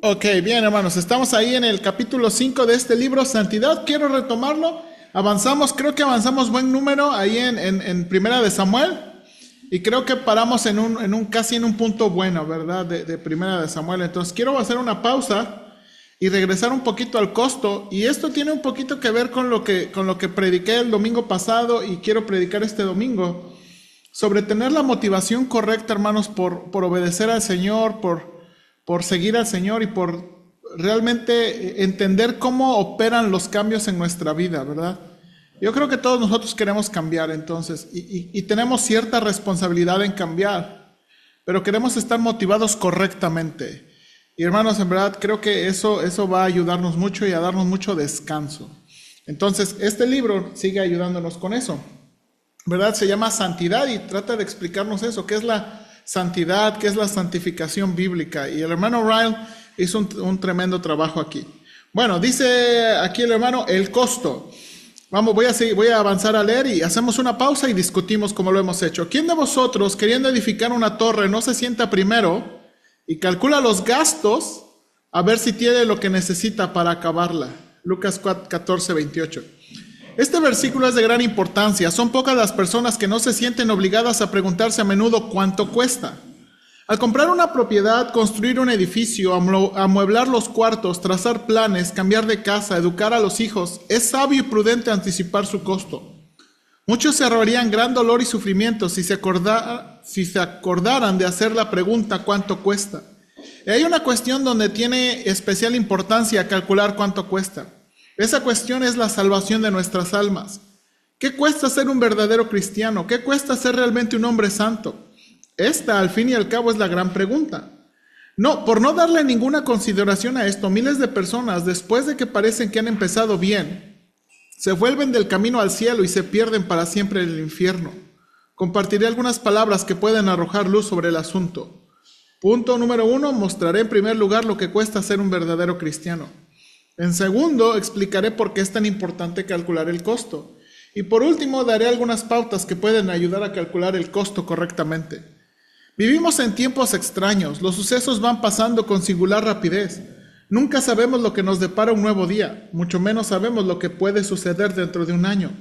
Ok, bien hermanos, estamos ahí en el capítulo 5 de este libro, Santidad. Quiero retomarlo. Avanzamos, creo que avanzamos buen número ahí en Primera de Samuel. Y creo que paramos casi en un punto bueno, ¿verdad? De Primera de Samuel. Entonces quiero hacer una pausa y regresar un poquito al costo. Y esto tiene un poquito que ver con lo que prediqué el domingo pasado y quiero predicar este domingo. Sobre tener la motivación correcta, hermanos, por obedecer al Señor, por seguir al Señor y por realmente entender cómo operan los cambios en nuestra vida, ¿verdad? Yo creo que todos nosotros queremos cambiar entonces y tenemos cierta responsabilidad en cambiar, pero queremos estar motivados correctamente. Y hermanos, en verdad creo que eso va a ayudarnos mucho y a darnos mucho descanso. Entonces, este libro sigue ayudándonos con eso, ¿verdad? Se llama Santidad y trata de explicarnos eso, qué es la santidad, qué es la santificación bíblica. Y el hermano Ryle hizo un tremendo trabajo aquí. Bueno, dice aquí el hermano, el costo. Vamos, voy a avanzar a leer y hacemos una pausa y discutimos como lo hemos hecho. ¿Quién de vosotros, queriendo edificar una torre, no se sienta primero y calcula los gastos a ver si tiene lo que necesita para acabarla? Lucas 14:28. Este versículo es de gran importancia. Son pocas las personas que no se sienten obligadas a preguntarse a menudo cuánto cuesta. Al comprar una propiedad, construir un edificio, amueblar los cuartos, trazar planes, cambiar de casa, educar a los hijos, es sabio y prudente anticipar su costo. Muchos se ahorrarían gran dolor y sufrimiento si se acordaran de hacer la pregunta ¿cuánto cuesta? Y hay una cuestión donde tiene especial importancia calcular cuánto cuesta. Esa cuestión es la salvación de nuestras almas. ¿Qué cuesta ser un verdadero cristiano? ¿Qué cuesta ser realmente un hombre santo? Esta, al fin y al cabo, es la gran pregunta. No, por no darle ninguna consideración a esto, miles de personas, después de que parecen que han empezado bien, se vuelven del camino al cielo y se pierden para siempre en el infierno. Compartiré algunas palabras que pueden arrojar luz sobre el asunto. Punto número 1, mostraré en primer lugar lo que cuesta ser un verdadero cristiano. En segundo, explicaré por qué es tan importante calcular el costo. Y por último, daré algunas pautas que pueden ayudar a calcular el costo correctamente. Vivimos en tiempos extraños, los sucesos van pasando con singular rapidez. Nunca sabemos lo que nos depara un nuevo día, mucho menos sabemos lo que puede suceder dentro de un año.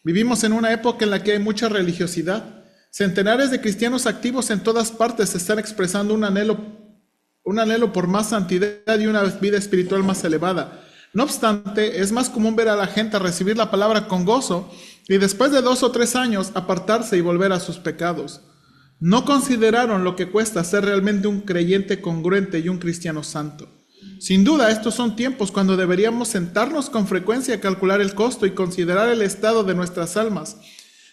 Vivimos en una época en la que hay mucha religiosidad. Centenares de cristianos activos en todas partes están expresando un anhelo por más santidad y una vida espiritual más elevada. No obstante, es más común ver a la gente recibir la palabra con gozo y después de 2 o 3 años apartarse y volver a sus pecados. No consideraron lo que cuesta ser realmente un creyente congruente y un cristiano santo. Sin duda, estos son tiempos cuando deberíamos sentarnos con frecuencia a calcular el costo y considerar el estado de nuestras almas.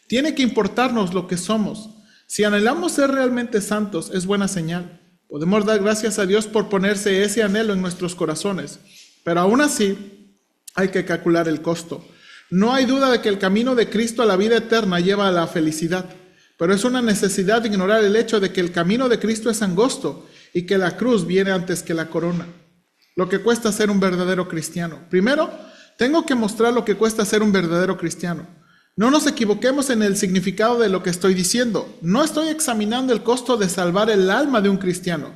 Tiene que importarnos lo que somos. Si anhelamos ser realmente santos, es buena señal. Podemos dar gracias a Dios por ponerse ese anhelo en nuestros corazones. Pero aún así, hay que calcular el costo. No hay duda de que el camino de Cristo a la vida eterna lleva a la felicidad. Pero es una necesidad ignorar el hecho de que el camino de Cristo es angosto y que la cruz viene antes que la corona. Lo que cuesta ser un verdadero cristiano. Primero, tengo que mostrar lo que cuesta ser un verdadero cristiano. No nos equivoquemos en el significado de lo que estoy diciendo. No estoy examinando el costo de salvar el alma de un cristiano.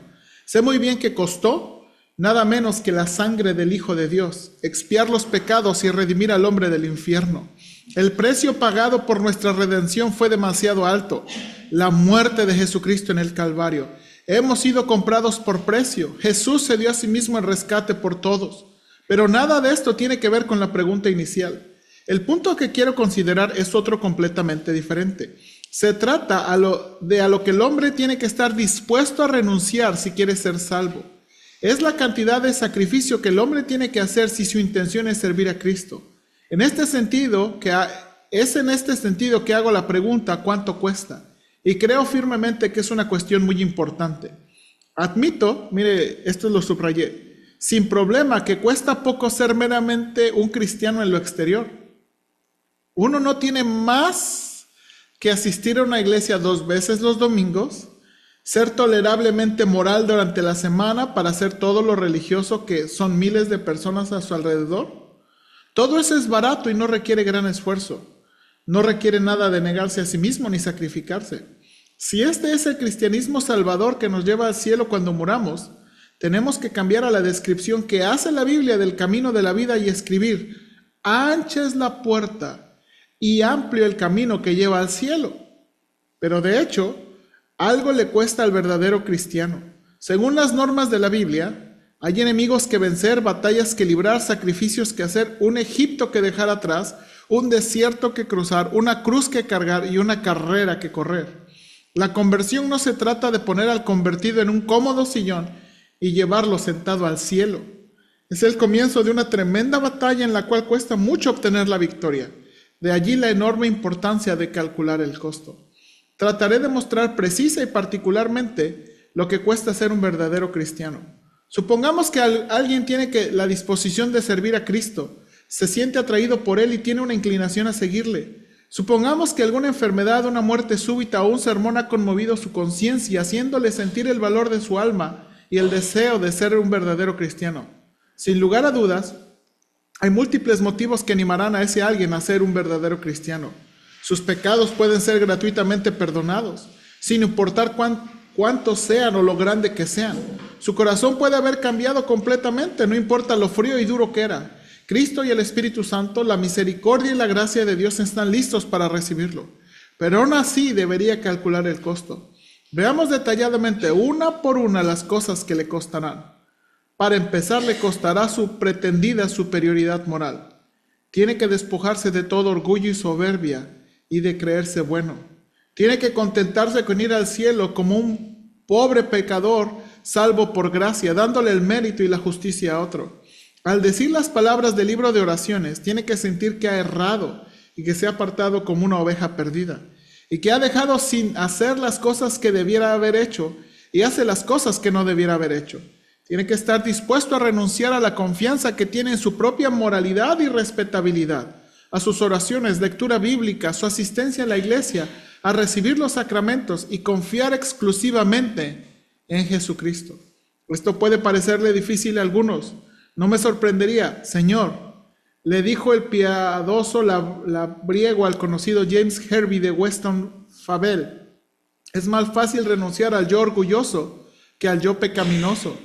Sé muy bien que costó nada menos que la sangre del Hijo de Dios, expiar los pecados y redimir al hombre del infierno. El precio pagado por nuestra redención fue demasiado alto, la muerte de Jesucristo en el Calvario. Hemos sido comprados por precio. Jesús se dio a sí mismo en rescate por todos. Pero nada de esto tiene que ver con la pregunta inicial. El punto que quiero considerar es otro completamente diferente. Se trata a lo que el hombre tiene que estar dispuesto a renunciar si quiere ser salvo. Es la cantidad de sacrificio que el hombre tiene que hacer si su intención es servir a Cristo. En este sentido que hago la pregunta ¿cuánto cuesta? Y creo firmemente que es una cuestión muy importante. Admito, mire, esto lo subrayé, sin problema que cuesta poco ser meramente un cristiano en lo exterior. Uno no tiene más que asistir a una iglesia 2 veces los domingos, ser tolerablemente moral durante la semana para hacer todo lo religioso que son miles de personas a su alrededor. Todo eso es barato y no requiere gran esfuerzo. No requiere nada de negarse a sí mismo ni sacrificarse. Si este es el cristianismo salvador que nos lleva al cielo cuando muramos, tenemos que cambiar a la descripción que hace la Biblia del camino de la vida y escribir: ancha es la puerta y amplio el camino que lleva al cielo. Pero de hecho, algo le cuesta al verdadero cristiano. Según las normas de la Biblia, hay enemigos que vencer, batallas que librar, sacrificios que hacer, un Egipto que dejar atrás, un desierto que cruzar, una cruz que cargar y una carrera que correr. La conversión no se trata de poner al convertido en un cómodo sillón y llevarlo sentado al cielo. Es el comienzo de una tremenda batalla en la cual cuesta mucho obtener la victoria. De allí la enorme importancia de calcular el costo. Trataré de mostrar precisa y particularmente lo que cuesta ser un verdadero cristiano. Supongamos que alguien tiene la disposición de servir a Cristo, se siente atraído por Él y tiene una inclinación a seguirle. Supongamos que alguna enfermedad, una muerte súbita o un sermón ha conmovido su conciencia, haciéndole sentir el valor de su alma y el deseo de ser un verdadero cristiano. Sin lugar a dudas, hay múltiples motivos que animarán a ese alguien a ser un verdadero cristiano. Sus pecados pueden ser gratuitamente perdonados, sin importar cuántos sean o lo grande que sean. Su corazón puede haber cambiado completamente, no importa lo frío y duro que era. Cristo y el Espíritu Santo, la misericordia y la gracia de Dios están listos para recibirlo. Pero aún así debería calcular el costo. Veamos detalladamente una por una las cosas que le costarán. Para empezar, le costará su pretendida superioridad moral. Tiene que despojarse de todo orgullo y soberbia y de creerse bueno. Tiene que contentarse con ir al cielo como un pobre pecador salvo por gracia, dándole el mérito y la justicia a otro. Al decir las palabras del libro de oraciones, tiene que sentir que ha errado y que se ha apartado como una oveja perdida y que ha dejado sin hacer las cosas que debiera haber hecho y hace las cosas que no debiera haber hecho. Tiene que estar dispuesto a renunciar a la confianza que tiene en su propia moralidad y respetabilidad, a sus oraciones, lectura bíblica, a su asistencia a la iglesia, a recibir los sacramentos y confiar exclusivamente en Jesucristo. Esto puede parecerle difícil a algunos. No me sorprendería. Señor, le dijo el piadoso labriego al conocido James Hervey de Weston Fabel: es más fácil renunciar al yo orgulloso que al yo pecaminoso,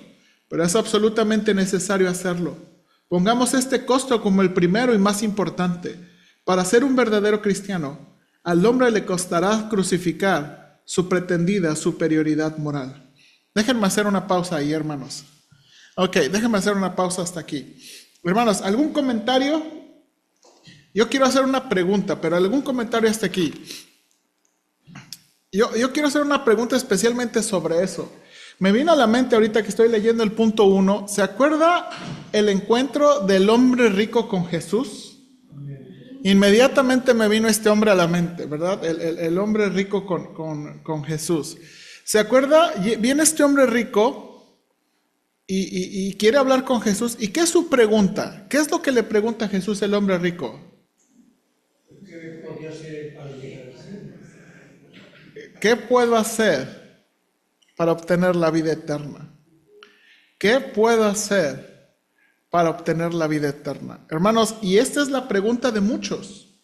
pero es absolutamente necesario hacerlo. Pongamos este costo como el primero y más importante. Para ser un verdadero cristiano, al hombre le costará crucificar su pretendida superioridad moral. Déjenme hacer una pausa ahí, hermanos. Ok, déjenme hacer una pausa hasta aquí. Hermanos, ¿algún comentario? Yo quiero hacer una pregunta, pero ¿algún comentario hasta aquí? Yo quiero hacer una pregunta especialmente sobre eso. Me vino a la mente ahorita que estoy leyendo el punto 1. ¿Se acuerda el encuentro del hombre rico con Jesús? Inmediatamente me vino este hombre a la mente, ¿verdad? El hombre rico con Jesús. ¿Se acuerda? Viene este hombre rico y quiere hablar con Jesús. ¿Y qué es su pregunta? ¿Qué es lo que le pregunta a Jesús el hombre rico? ¿Qué podía hacer para llegar al cielo? ¿Qué puedo hacer para obtener la vida eterna? ¿Qué puedo hacer para obtener la vida eterna? Hermanos, y esta es la pregunta de muchos.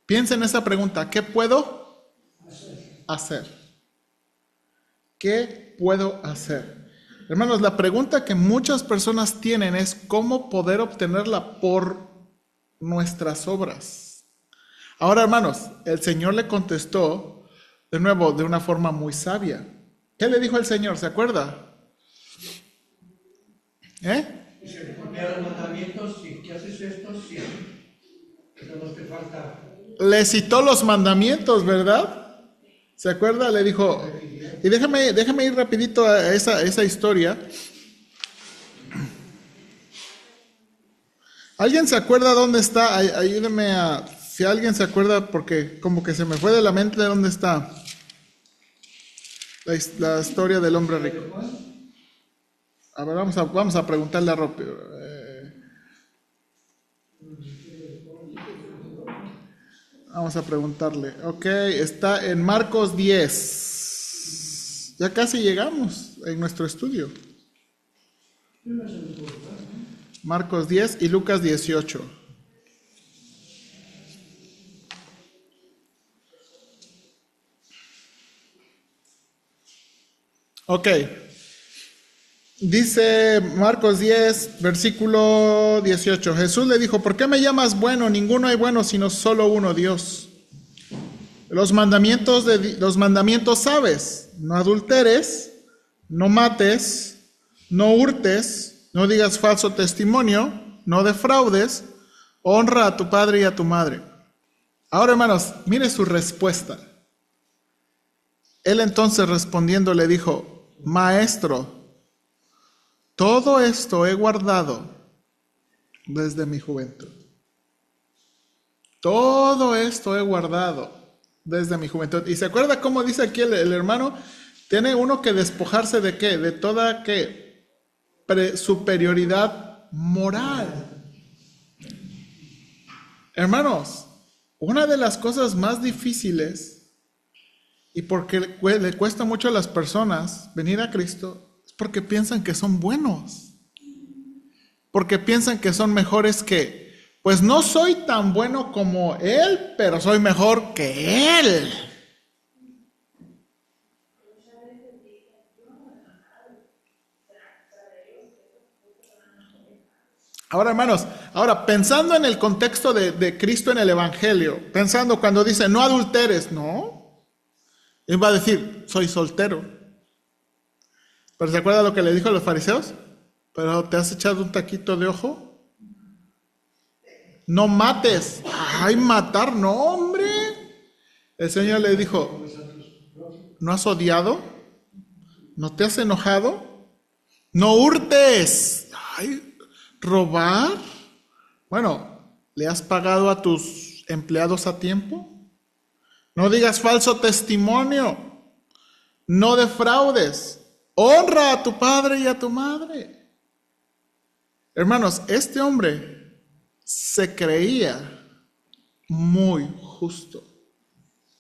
Piensen en esa pregunta. ¿Qué puedo hacer? ¿Qué puedo hacer? Hermanos, la pregunta que muchas personas tienen es ¿cómo poder obtenerla por nuestras obras? Ahora, hermanos, el Señor le contestó de nuevo de una forma muy sabia. ¿Qué le dijo el Señor? ¿Se acuerda? Dice, cumplía los mandamientos, y ¿qué haces esto? Sí. Pero no te falta. Le citó los mandamientos, ¿verdad? ¿Se acuerda? Le dijo, y déjame ir rapidito a esa historia. ¿Alguien se acuerda dónde está? Ayúdeme si alguien se acuerda, porque como que se me fue de la mente de dónde está la historia del hombre rico. A ver, vamos a preguntarle a Ropi. Vamos a preguntarle. Ok, está en Marcos 10. Ya casi llegamos en nuestro estudio. Marcos 10 y Lucas 18. Ok. Dice Marcos 10, versículo 18. Jesús le dijo, ¿por qué me llamas bueno? Ninguno hay bueno, sino solo uno, Dios. Los mandamientos sabes: no adulteres, no mates, no hurtes, no digas falso testimonio, no defraudes, honra a tu padre y a tu madre. Ahora, hermanos, mire su respuesta. Él entonces respondiendo le dijo, Maestro, todo esto he guardado desde mi juventud. Todo esto he guardado desde mi juventud. ¿Y se acuerda cómo dice aquí el hermano? Tiene uno que despojarse de ¿qué? De toda ¿qué? Superioridad moral. Hermanos, una de las cosas más difíciles y porque le cuesta mucho a las personas venir a Cristo es porque piensan que son buenos. Porque piensan que son mejores que, pues no soy tan bueno como Él, pero soy mejor que Él. Ahora, hermanos, pensando en el contexto de Cristo en el Evangelio, pensando cuando dice, no adulteres, no. Él va a decir, soy soltero. ¿Pero se acuerda lo que le dijo a los fariseos? ¿Pero te has echado un taquito de ojo? No mates. Ay, matar, no, hombre. El Señor le dijo, ¿no has odiado? ¿No te has enojado? No hurtes. Ay, ¿robar? Bueno, ¿le has pagado a tus empleados a tiempo? No digas falso testimonio. No defraudes. Honra a tu padre y a tu madre. Hermanos, este hombre se creía muy justo.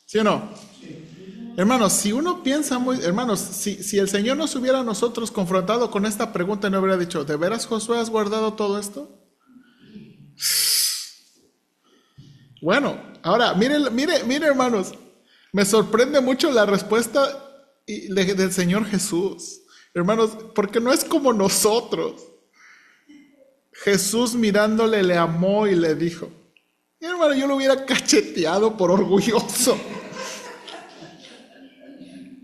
¿Sí o no? Sí. Hermanos, si uno piensa hermanos, si el Señor nos hubiera a nosotros confrontado con esta pregunta, no hubiera dicho, ¿de veras, Josué, has guardado todo esto? Bueno, ahora, mire, hermanos, me sorprende mucho la respuesta del Señor Jesús. Hermanos, porque no es como nosotros. Jesús mirándole le amó y le dijo, hermano, yo lo hubiera cacheteado por orgulloso.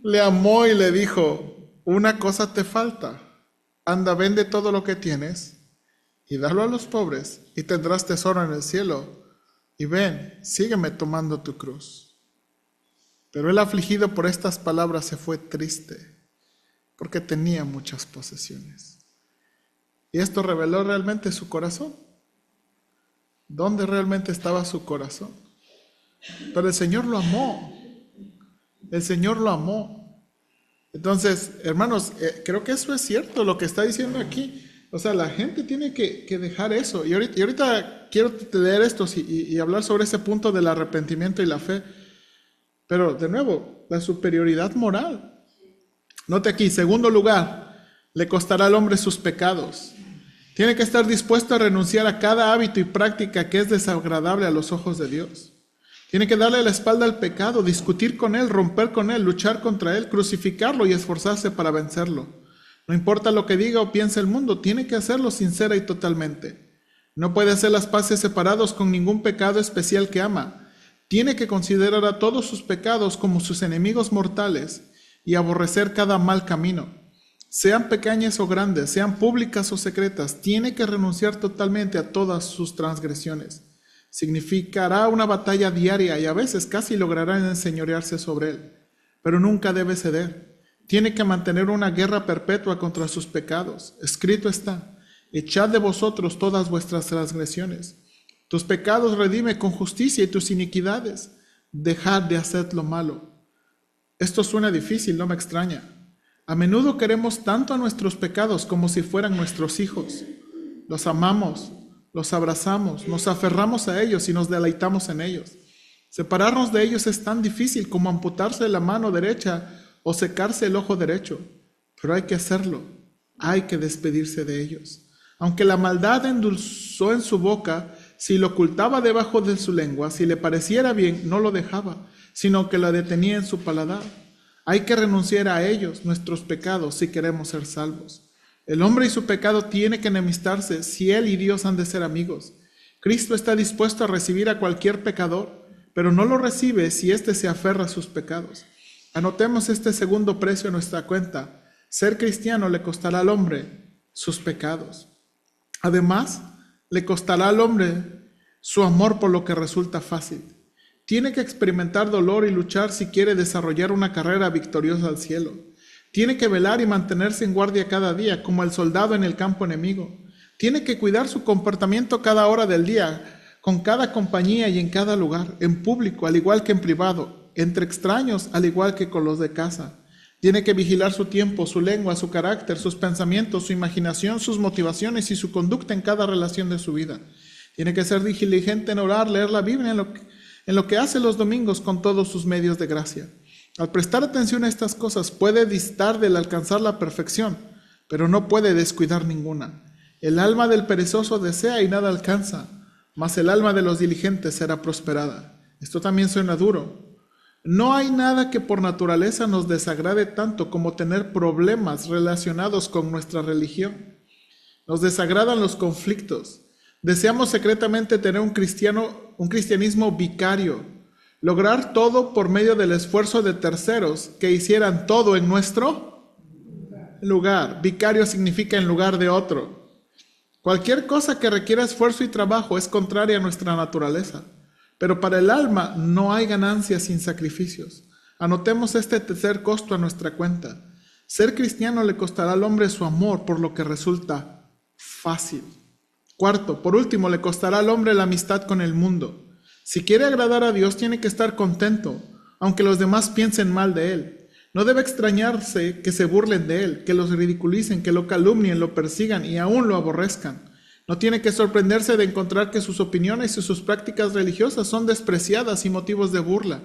Le amó y le dijo, una cosa te falta, anda, vende todo lo que tienes y dalo a los pobres y tendrás tesoro en el cielo. Y ven, sígueme tomando tu cruz. Pero él, afligido por estas palabras, se fue triste, porque tenía muchas posesiones. Y esto reveló realmente su corazón. ¿Dónde realmente estaba su corazón? Pero el Señor lo amó. El Señor lo amó. Entonces, hermanos, creo que eso es cierto lo que está diciendo aquí. O sea, la gente tiene que dejar eso. Y ahorita quiero leer esto y hablar sobre ese punto del arrepentimiento y la fe. Pero, de nuevo, la superioridad moral. Note aquí, segundo lugar, le costará al hombre sus pecados. Tiene que estar dispuesto a renunciar a cada hábito y práctica que es desagradable a los ojos de Dios. Tiene que darle la espalda al pecado, discutir con él, romper con él, luchar contra él, crucificarlo y esforzarse para vencerlo. No importa lo que diga o piense el mundo, tiene que hacerlo sincera y totalmente. No puede hacer las paces separados con ningún pecado especial que ama. Tiene que considerar a todos sus pecados como sus enemigos mortales y aborrecer cada mal camino. Sean pequeñas o grandes, sean públicas o secretas, tiene que renunciar totalmente a todas sus transgresiones. Significará una batalla diaria y a veces casi logrará enseñorearse sobre él, pero nunca debe ceder. Tiene que mantener una guerra perpetua contra sus pecados. Escrito está, echad de vosotros todas vuestras transgresiones. Tus pecados redime con justicia y tus iniquidades. Dejad de hacer lo malo. Esto suena difícil, no me extraña. A menudo queremos tanto a nuestros pecados como si fueran nuestros hijos. Los amamos, los abrazamos, nos aferramos a ellos y nos deleitamos en ellos. Separarnos de ellos es tan difícil como amputarse la mano derecha o secarse el ojo derecho, pero hay que hacerlo, hay que despedirse de ellos. Aunque la maldad endulzó en su boca, si lo ocultaba debajo de su lengua, si le pareciera bien, no lo dejaba, sino que la detenía en su paladar. Hay que renunciar a ellos, nuestros pecados, si queremos ser salvos. El hombre y su pecado tiene que enemistarse si él y Dios han de ser amigos. Cristo está dispuesto a recibir a cualquier pecador, pero no lo recibe si éste se aferra a sus pecados. Anotemos este segundo precio en nuestra cuenta. Ser cristiano le costará al hombre sus pecados. Además, le costará al hombre su amor por lo que resulta fácil. Tiene que experimentar dolor y luchar si quiere desarrollar una carrera victoriosa al cielo. Tiene que velar y mantenerse en guardia cada día, como el soldado en el campo enemigo. Tiene que cuidar su comportamiento cada hora del día, con cada compañía y en cada lugar, en público, al igual que en privado, entre extraños, al igual que con los de casa. Tiene que vigilar su tiempo, su lengua, su carácter, sus pensamientos, su imaginación, sus motivaciones y su conducta en cada relación de su vida. Tiene que ser diligente en orar, leer la Biblia, en lo que hace los domingos con todos sus medios de gracia. Al prestar atención a estas cosas puede distar del alcanzar la perfección, pero no puede descuidar ninguna. El alma del perezoso desea y nada alcanza, mas el alma de los diligentes será prosperada. Esto también suena duro. No hay nada que por naturaleza nos desagrade tanto como tener problemas relacionados con nuestra religión. Nos desagradan los conflictos. Deseamos secretamente tener un cristianismo vicario, lograr todo por medio del esfuerzo de terceros que hicieran todo en nuestro lugar. Vicario significa en lugar de otro. Cualquier cosa que requiera esfuerzo y trabajo es contraria a nuestra naturaleza, pero para el alma no hay ganancia sin sacrificios. Anotemos este tercer costo a nuestra cuenta. Ser cristiano le costará al hombre su amor por lo que resulta fácil. Cuarto, por último, le costará al hombre la amistad con el mundo. Si quiere agradar a Dios, tiene que estar contento, aunque los demás piensen mal de él. No debe extrañarse que se burlen de él, que los ridiculicen, que lo calumnien, lo persigan y aún lo aborrezcan. No tiene que sorprenderse de encontrar que sus opiniones y sus prácticas religiosas son despreciadas y motivos de burla.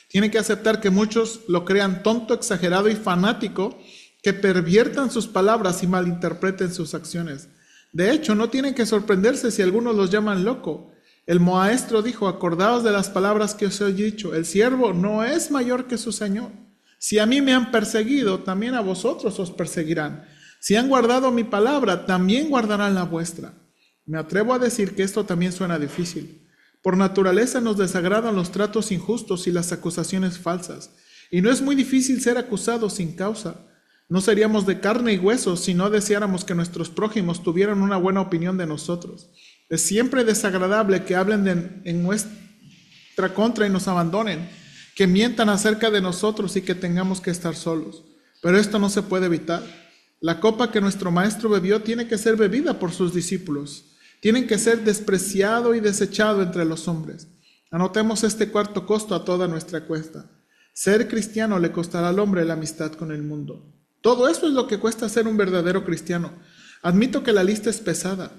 Tiene que aceptar que muchos lo crean tonto, exagerado y fanático, que perviertan sus palabras y malinterpreten sus acciones. De hecho, no tienen que sorprenderse si algunos los llaman loco. El maestro dijo: acordaos de las palabras que os he dicho, el siervo no es mayor que su señor. Si a mí me han perseguido, también a vosotros os perseguirán. Si han guardado mi palabra, también guardarán la vuestra. Me atrevo a decir que esto también suena difícil. Por naturaleza nos desagradan los tratos injustos y las acusaciones falsas. Y no es muy difícil ser acusados sin causa. No seríamos de carne y hueso si no deseáramos que nuestros prójimos tuvieran una buena opinión de nosotros. Es siempre desagradable que hablen en nuestra contra y nos abandonen, que mientan acerca de nosotros y que tengamos que estar solos. Pero esto no se puede evitar. La copa que nuestro maestro bebió tiene que ser bebida por sus discípulos. Tienen que ser despreciado y desechado entre los hombres. Anotemos este cuarto costo a toda nuestra cuesta. Ser cristiano le costará al hombre la amistad con el mundo. Todo eso es lo que cuesta ser un verdadero cristiano. Admito que la lista es pesada.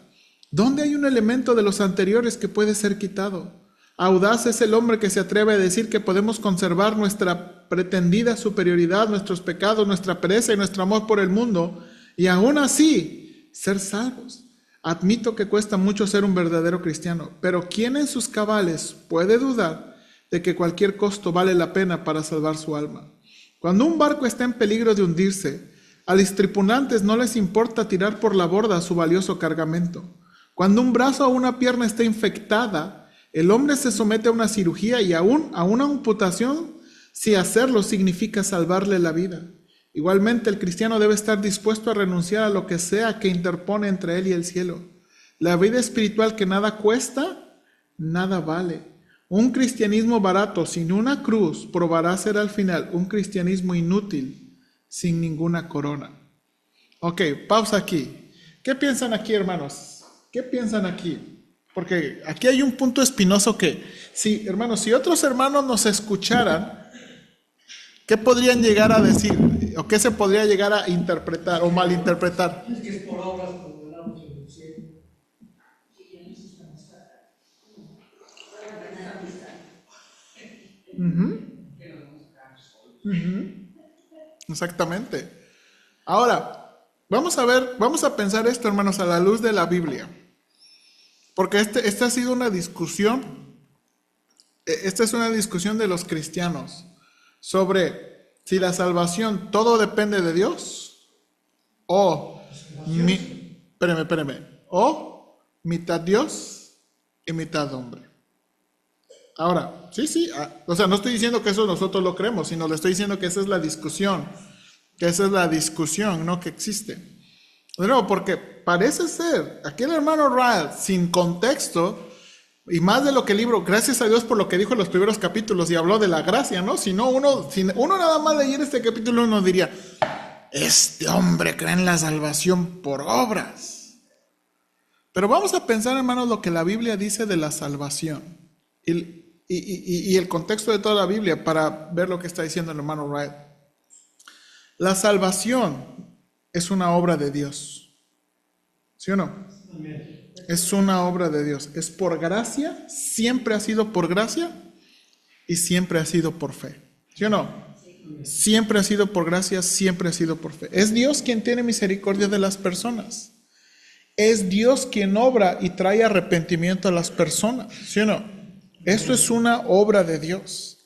¿Dónde hay un elemento de los anteriores que puede ser quitado? Audaz es el hombre que se atreve a decir que podemos conservar nuestra pretendida superioridad, nuestros pecados, nuestra pereza y nuestro amor por el mundo, y aún así ser salvos. Admito que cuesta mucho ser un verdadero cristiano, pero ¿quién en sus cabales puede dudar de que cualquier costo vale la pena para salvar su alma? Cuando un barco está en peligro de hundirse, a los tripulantes no les importa tirar por la borda su valioso cargamento. Cuando un brazo o una pierna está infectada, el hombre se somete a una cirugía y aún a una amputación si hacerlo significa salvarle la vida. Igualmente, el cristiano debe estar dispuesto a renunciar a lo que sea que interpone entre él y el cielo. La vida espiritual que nada cuesta, nada vale. Un cristianismo barato sin una cruz probará ser al final un cristianismo inútil sin ninguna corona. Ok, pausa aquí. ¿Qué piensan aquí, hermanos? ¿Qué piensan aquí? Porque aquí hay un punto espinoso que, sí, hermanos, si otros hermanos nos escucharan, ¿qué podrían llegar a decir? ¿O qué se podría llegar a interpretar o malinterpretar? Es que es por obras como hablamos en el cielo. Exactamente. Ahora, vamos a pensar esto, hermanos, a la luz de la Biblia. Porque esta ha sido una discusión, esta es una discusión de los cristianos sobre si la salvación todo depende de Dios, o o mitad Dios y mitad hombre. Ahora, sí, o sea, no estoy diciendo que eso nosotros lo creemos, sino le estoy diciendo que esa es la discusión, ¿no? Que existe. De nuevo, porque parece ser, aquí el hermano Ryle, sin contexto, y más de lo que el libro, gracias a Dios por lo que dijo en los primeros capítulos y habló de la gracia, ¿no? Si uno nada más leyera este capítulo, uno diría, este hombre cree en la salvación por obras. Pero vamos a pensar, hermanos, lo que la Biblia dice de la salvación y el contexto de toda la Biblia para ver lo que está diciendo el hermano Wright. La salvación es una obra de Dios. ¿Sí o no? Amén. Es una obra de Dios. Es por gracia, siempre ha sido por gracia y siempre ha sido por fe. ¿Sí o no? Siempre ha sido por gracia, siempre ha sido por fe. Es Dios quien tiene misericordia de las personas. Es Dios quien obra y trae arrepentimiento a las personas. ¿Sí o no? Eso es una obra de Dios.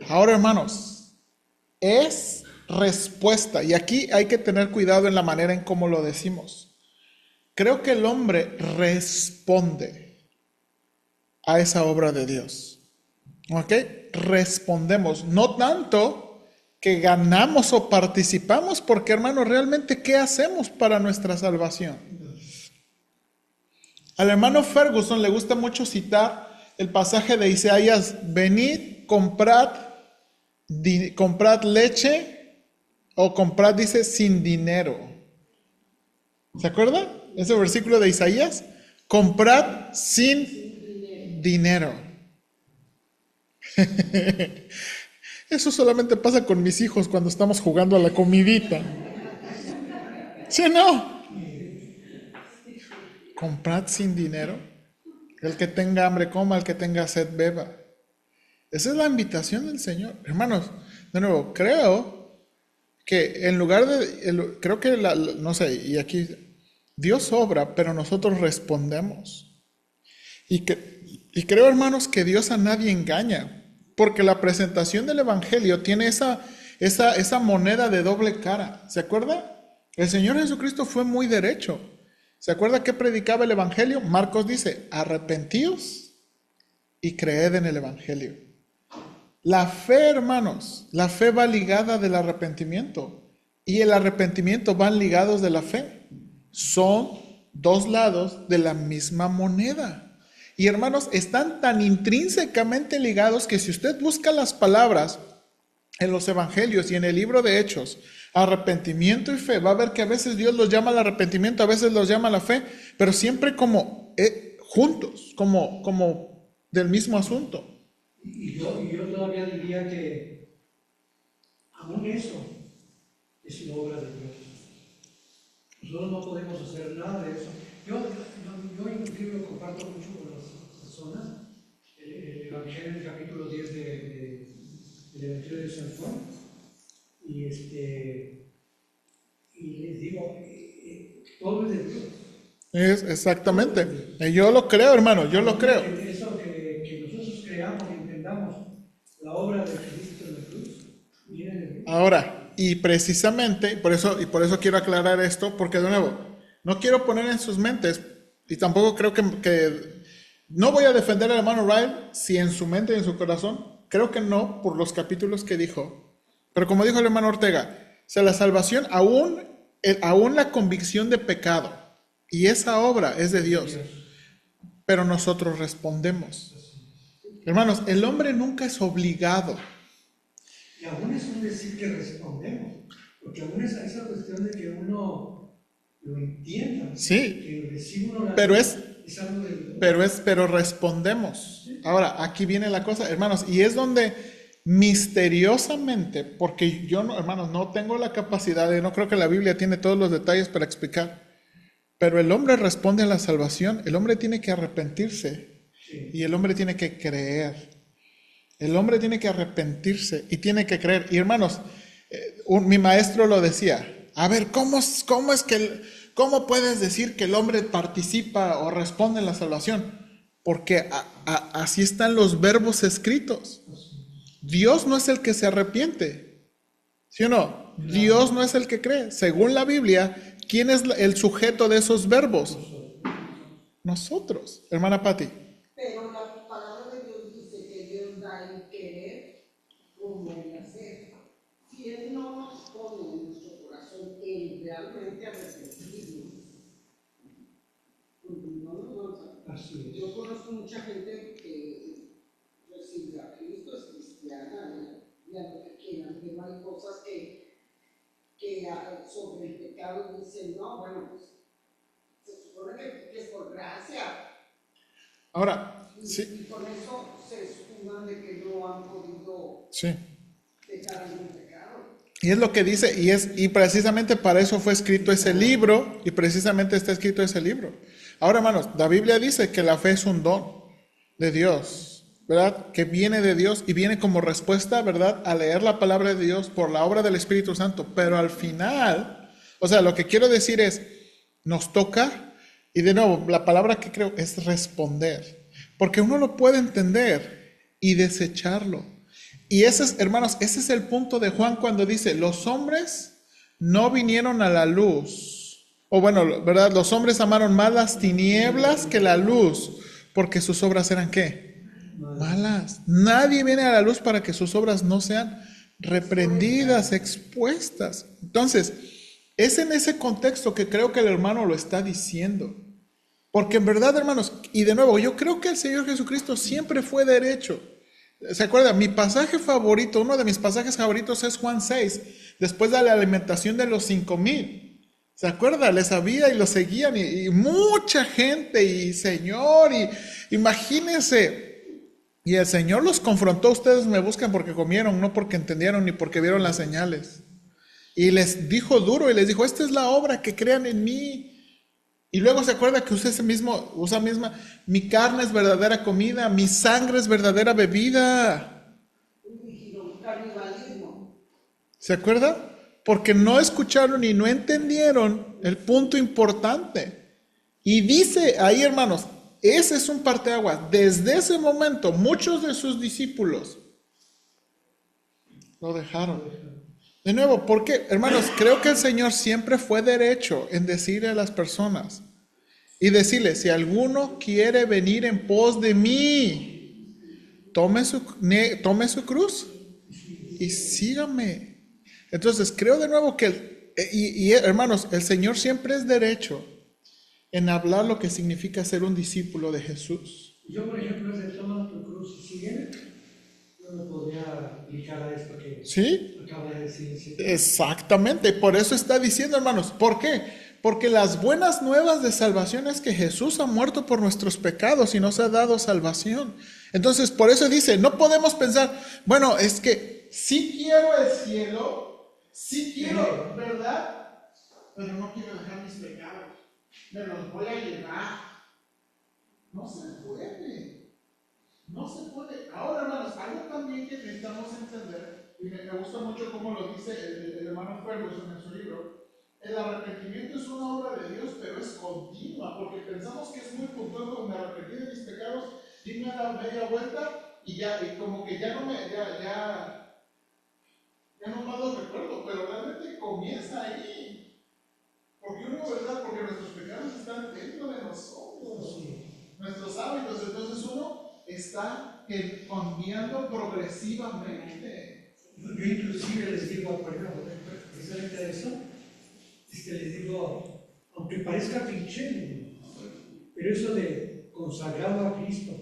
Ahora, hermanos, es respuesta. Y aquí hay que tener cuidado en la manera en cómo lo decimos. Creo que el hombre responde a esa obra de Dios. ¿Ok? Respondemos. No tanto que ganamos o participamos, porque, hermanos, realmente, ¿qué hacemos para nuestra salvación? Al hermano Ferguson le gusta mucho citar el pasaje de Isaías: venid, comprad leche, o comprad, dice, sin dinero. ¿Se acuerda? Ese versículo de Isaías: comprad sin dinero. Eso solamente pasa con mis hijos cuando estamos jugando a la comidita. ¿Sí o no? Comprad sin dinero. El que tenga hambre coma, el que tenga sed beba. Esa es la invitación del Señor. Hermanos, de nuevo, creo que en lugar de, no sé, y aquí Dios obra, pero nosotros respondemos. Y creo, hermanos, que Dios a nadie engaña, porque la presentación del Evangelio tiene esa moneda de doble cara. ¿Se acuerda? El Señor Jesucristo fue muy derecho. ¿Se acuerda qué predicaba el Evangelio? Marcos dice: arrepentíos y creed en el Evangelio. La fe, hermanos, la fe va ligada del arrepentimiento, y el arrepentimiento van ligados de la fe. Son dos lados de la misma moneda. Y, hermanos, están tan intrínsecamente ligados que si usted busca las palabras en los evangelios y en el libro de Hechos, arrepentimiento y fe, va a ver que a veces Dios los llama al arrepentimiento, a veces los llama a la fe, pero siempre como juntos, como del mismo asunto. Y yo todavía diría que aún eso es una obra de Dios. Nosotros no podemos hacer nada de eso. Yo inclusive lo comparto mucho con las personas. El Evangelio del capítulo 10 del Evangelio de San Juan. Y les digo, todo es de Dios. Es exactamente. Yo lo creo, hermano, yo lo creo. Eso que nosotros creamos y entendamos la obra de Cristo en la cruz, viene de Dios. Ahora, y precisamente, por eso quiero aclarar esto, porque de nuevo, no quiero poner en sus mentes, y tampoco creo que no voy a defender al hermano Ryle si en su mente y en su corazón, creo que no, por los capítulos que dijo, pero como dijo el hermano Ortega, o sea, la salvación, aún la convicción de pecado, y esa obra es de Dios, pero nosotros respondemos. Hermanos, el hombre nunca es obligado. Y aún es un decir que respondemos, porque aún es esa cuestión de que uno lo entienda. Sí, que recibe uno la pero pero respondemos. Sí. Ahora, aquí viene la cosa, hermanos, y es donde misteriosamente, porque yo, hermanos, no tengo la capacidad, no creo que la Biblia tiene todos los detalles para explicar, pero el hombre responde a la salvación, el hombre tiene que arrepentirse, sí, y el hombre tiene que creer. El hombre tiene que arrepentirse y tiene que creer. Y, hermanos, mi maestro lo decía. A ver, ¿cómo puedes decir que el hombre participa o responde en la salvación? Porque así están los verbos escritos. Dios no es el que se arrepiente. ¿Sí o no? Dios no es el que cree. Según la Biblia, ¿quién es el sujeto de esos verbos? Nosotros. Hermana Patti. Pero la palabra de Dios dice que Dios da el querer como el hacer. Si Él no nos pone en nuestro corazón el realmente arrepentirnos, pues no nos vamos a... Así es. Yo conozco mucha gente que recibe a Cristo, es cristiana, y a lo que quieran, pero hay cosas que sobre el pecado dicen, no, bueno, pues se supone que es por gracia. Ahora, Y, sí. y con eso se escudan de que no han podido Sí. dejar algún pecado. Y es lo que dice, y precisamente para eso fue escrito ese libro, y precisamente está escrito ese libro. Ahora, hermanos, la Biblia dice que la fe es un don de Dios, ¿verdad? Que viene de Dios y viene como respuesta, ¿verdad? A leer la palabra de Dios por la obra del Espíritu Santo. Pero al final, o sea, lo que quiero decir es, nos toca, y de nuevo, la palabra que creo es responder. Porque uno lo puede entender y desecharlo. Y ese es, hermanos, ese es el punto de Juan cuando dice, los hombres no vinieron a la luz. O bueno, ¿verdad? Los hombres amaron más las tinieblas que la luz, porque sus obras eran ¿qué? Malas. Nadie viene a la luz para que sus obras no sean reprendidas, expuestas. Entonces, es en ese contexto que creo que el hermano lo está diciendo. Porque en verdad, hermanos, y de nuevo, yo creo que el Señor Jesucristo siempre fue derecho. ¿Se acuerdan? Mi pasaje favorito, uno de mis pasajes favoritos es Juan 6, después de la alimentación de los 5,000. ¿Se acuerdan? Les había y los seguían y mucha gente y Señor, y imagínense. Y el Señor los confrontó, ustedes me buscan porque comieron, no porque entendieron ni porque vieron las señales. Y les dijo duro y les dijo, esta es la obra, que crean en mí. Y luego se acuerda que usa misma, mi carne es verdadera comida, mi sangre es verdadera bebida. Un canibalismo. ¿Se acuerda? Porque no escucharon y no entendieron el punto importante. Y dice ahí, hermanos, ese es un parteaguas. Desde ese momento, muchos de sus discípulos lo dejaron. De nuevo, porque, hermanos, creo que el Señor siempre fue derecho en decirle a las personas y decirle, si alguno quiere venir en pos de mí, tome su cruz y sígame. Entonces, creo de nuevo que, hermanos, el Señor siempre es derecho en hablar lo que significa ser un discípulo de Jesús. Yo, por ejemplo, ese toma tu cruz y sigue, no me podría aplicar a esto que ¿Sí? acaba de decir. Exactamente, por eso está diciendo, hermanos, ¿por qué? Porque las buenas nuevas de salvación es que Jesús ha muerto por nuestros pecados y nos ha dado salvación. Entonces, por eso dice, no podemos pensar, bueno, es que sí quiero el cielo, sí quiero, ¿verdad? Pero no quiero dejar mis pecados, me los voy a llevar. No se puede, no se puede. Ahora, hermanos, algo también que necesitamos entender, y me gusta mucho cómo lo dice el hermano Ferguson en su libro. El arrepentimiento es una obra de Dios, pero es continua, porque pensamos que es muy puntual, como me arrepentí de mis pecados, di una media vuelta y ya, y como que ya no más los recuerdo, pero realmente comienza ahí. Porque uno, ¿verdad? Porque nuestros pecados están dentro de nosotros, nuestros hábitos, entonces uno está cambiando progresivamente. Yo inclusive les digo, por ejemplo, precisamente de eso, es que les digo, aunque parezca cliché, pero eso de consagrado a Cristo,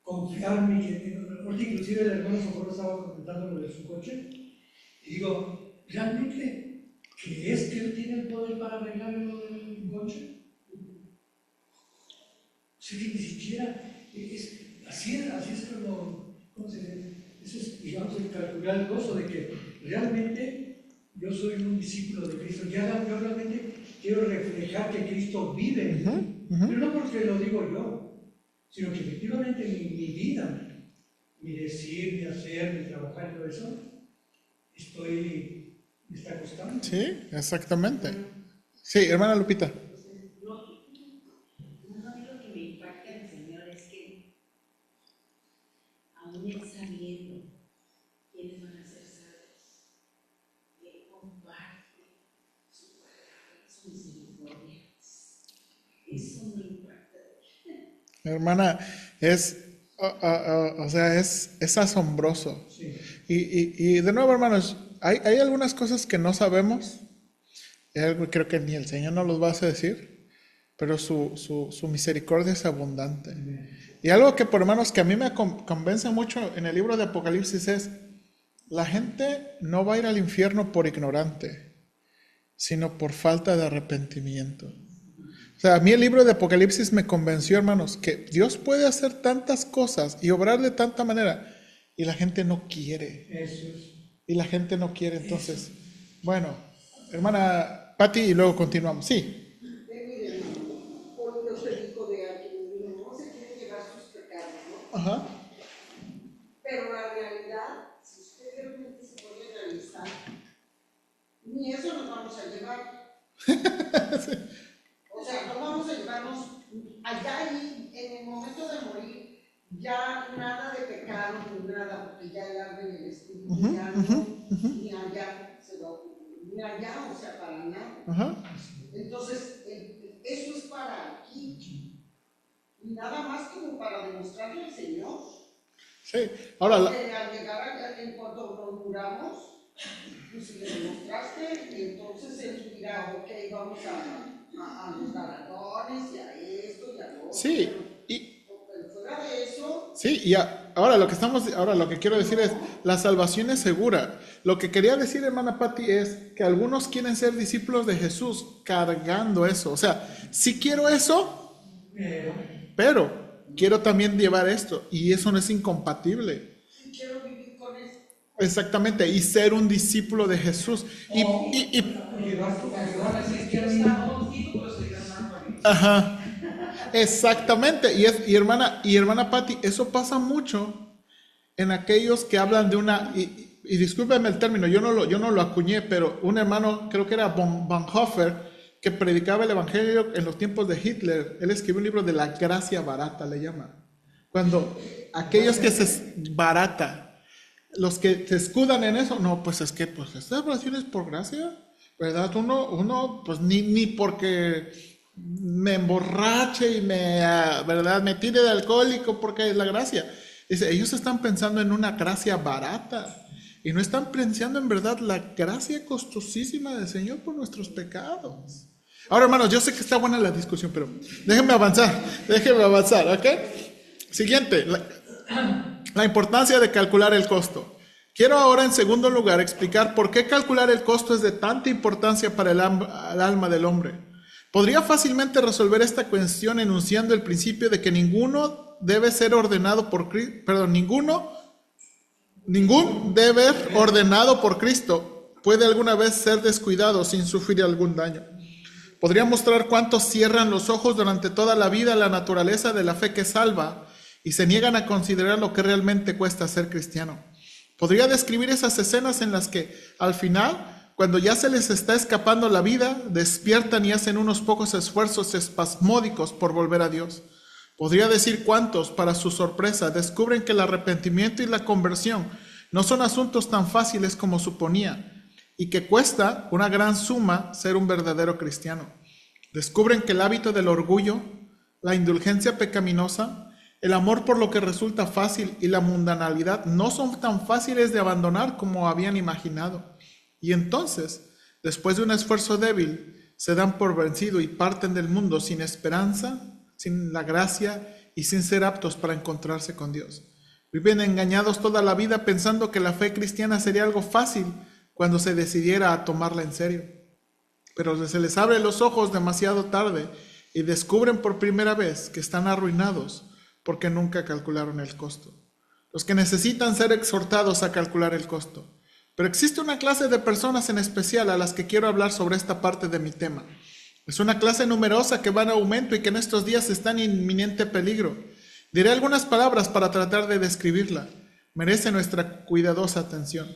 confiarme, porque inclusive el hermano Socorro estaba comentando lo de su coche, y digo, ¿realmente crees que él tiene el poder para arreglar lo del coche? O sea, que ni siquiera, así es como, ¿cómo se dice? Eso es, digamos, el calcular el gozo de que realmente yo soy un discípulo de Cristo. Yo realmente quiero reflejar que Cristo vive en mí. Pero no porque lo digo yo, sino que efectivamente mi vida, mi decir, mi hacer, mi trabajar y todo eso, me está costando. Sí, exactamente. Sí, hermana Lupita. Lo que me impacta el Señor es que, aún él sabiendo quiénes van a ser salvos, Eso me impacta. Hermana, o sea, es asombroso. Sí. Y de nuevo, hermanos, hay algunas cosas que no sabemos. Y algo creo que ni el Señor nos los va a decir, pero su misericordia es abundante. Y algo que, por hermanos, que a mí me convence mucho en el libro de Apocalipsis es, la gente no va a ir al infierno por ignorante, sino por falta de arrepentimiento. O sea, a mí el libro de Apocalipsis me convenció, hermanos, que Dios puede hacer tantas cosas y obrar de tanta manera, y la gente no quiere. Eso es. Y la gente no quiere, entonces, bueno, hermana Pati, y luego continuamos. Sí. Miren, por Dios te digo de alguien, no se quieren llevar sus pecados, ¿no? Ajá. Pero la realidad, si usted realmente se puede realizar, ni eso nos vamos a llevar. O sea, no vamos a llevarnos allá ahí, en el momento de morir, ya nada de pecado ni nada, porque ya el alma y el espíritu ya no, ni allá se va a ocurrir, ni allá, o sea, para nada. Ajá. Entonces, eso es para aquí, y nada más como para demostrarle al Señor. Sí. Ahora, Porque al llegar allá, en cuanto nos muramos, pues si le demostraste, entonces él dirá, ok, vamos a los galardones y a esto y a lo otro. sí. Pero fuera de eso, Sí, y ahora lo que quiero decir es, la salvación es segura. Lo que quería decir, hermana Patti, es que algunos quieren ser discípulos de Jesús cargando eso. O sea, sí quiero eso, pero quiero también llevar esto, y eso no es incompatible. sí quiero vivir con eso. Exactamente, y ser un discípulo de Jesús. Ajá. Exactamente, y hermana Patti, eso pasa mucho en aquellos que hablan de una, y discúlpeme el término, yo no lo acuñé, pero un hermano, creo que era Bonhoeffer, que predicaba el evangelio en los tiempos de Hitler. Él escribió un libro de la gracia barata, le llama. Cuando aquellos que los que se escudan en eso, no, pues es que pues esta salvación es por gracia, ¿verdad? Uno pues ni porque me emborrache y ¿verdad? Me tire de alcohólico porque es la gracia. Dice, ellos están pensando en una gracia barata y no están pensando en verdad la gracia costosísima del Señor por nuestros pecados. Ahora, hermanos, yo sé que está buena la discusión, pero déjenme avanzar, ¿ok? Siguiente, la importancia de calcular el costo. Quiero ahora, en segundo lugar, explicar por qué calcular el costo es de tanta importancia para el alma del hombre. Podría fácilmente resolver esta cuestión enunciando el principio de que ninguno debe ser ordenado por Cristo, ningún deber ordenado por Cristo puede alguna vez ser descuidado sin sufrir algún daño. Podría mostrar cuántos cierran los ojos durante toda la vida a la naturaleza de la fe que salva y se niegan a considerar lo que realmente cuesta ser cristiano. Podría describir esas escenas en las que, al final, cuando ya se les está escapando la vida, despiertan y hacen unos pocos esfuerzos espasmódicos por volver a Dios. Podría decir cuántos, para su sorpresa, descubren que el arrepentimiento y la conversión no son asuntos tan fáciles como suponía y que cuesta una gran suma ser un verdadero cristiano. Descubren que el hábito del orgullo, la indulgencia pecaminosa, el amor por lo que resulta fácil y la mundanalidad no son tan fáciles de abandonar como habían imaginado. Y entonces, después de un esfuerzo débil, se dan por vencido y parten del mundo sin esperanza, sin la gracia y sin ser aptos para encontrarse con Dios. Viven engañados toda la vida pensando que la fe cristiana sería algo fácil cuando se decidiera a tomarla en serio. Pero se les abre los ojos demasiado tarde y descubren por primera vez que están arruinados porque nunca calcularon el costo. Los que necesitan ser exhortados a calcular el costo. Pero existe una clase de personas en especial a las que quiero hablar sobre esta parte de mi tema. Es una clase numerosa que va en aumento y que en estos días está en inminente peligro. Diré algunas palabras para tratar de describirla. Merece nuestra cuidadosa atención.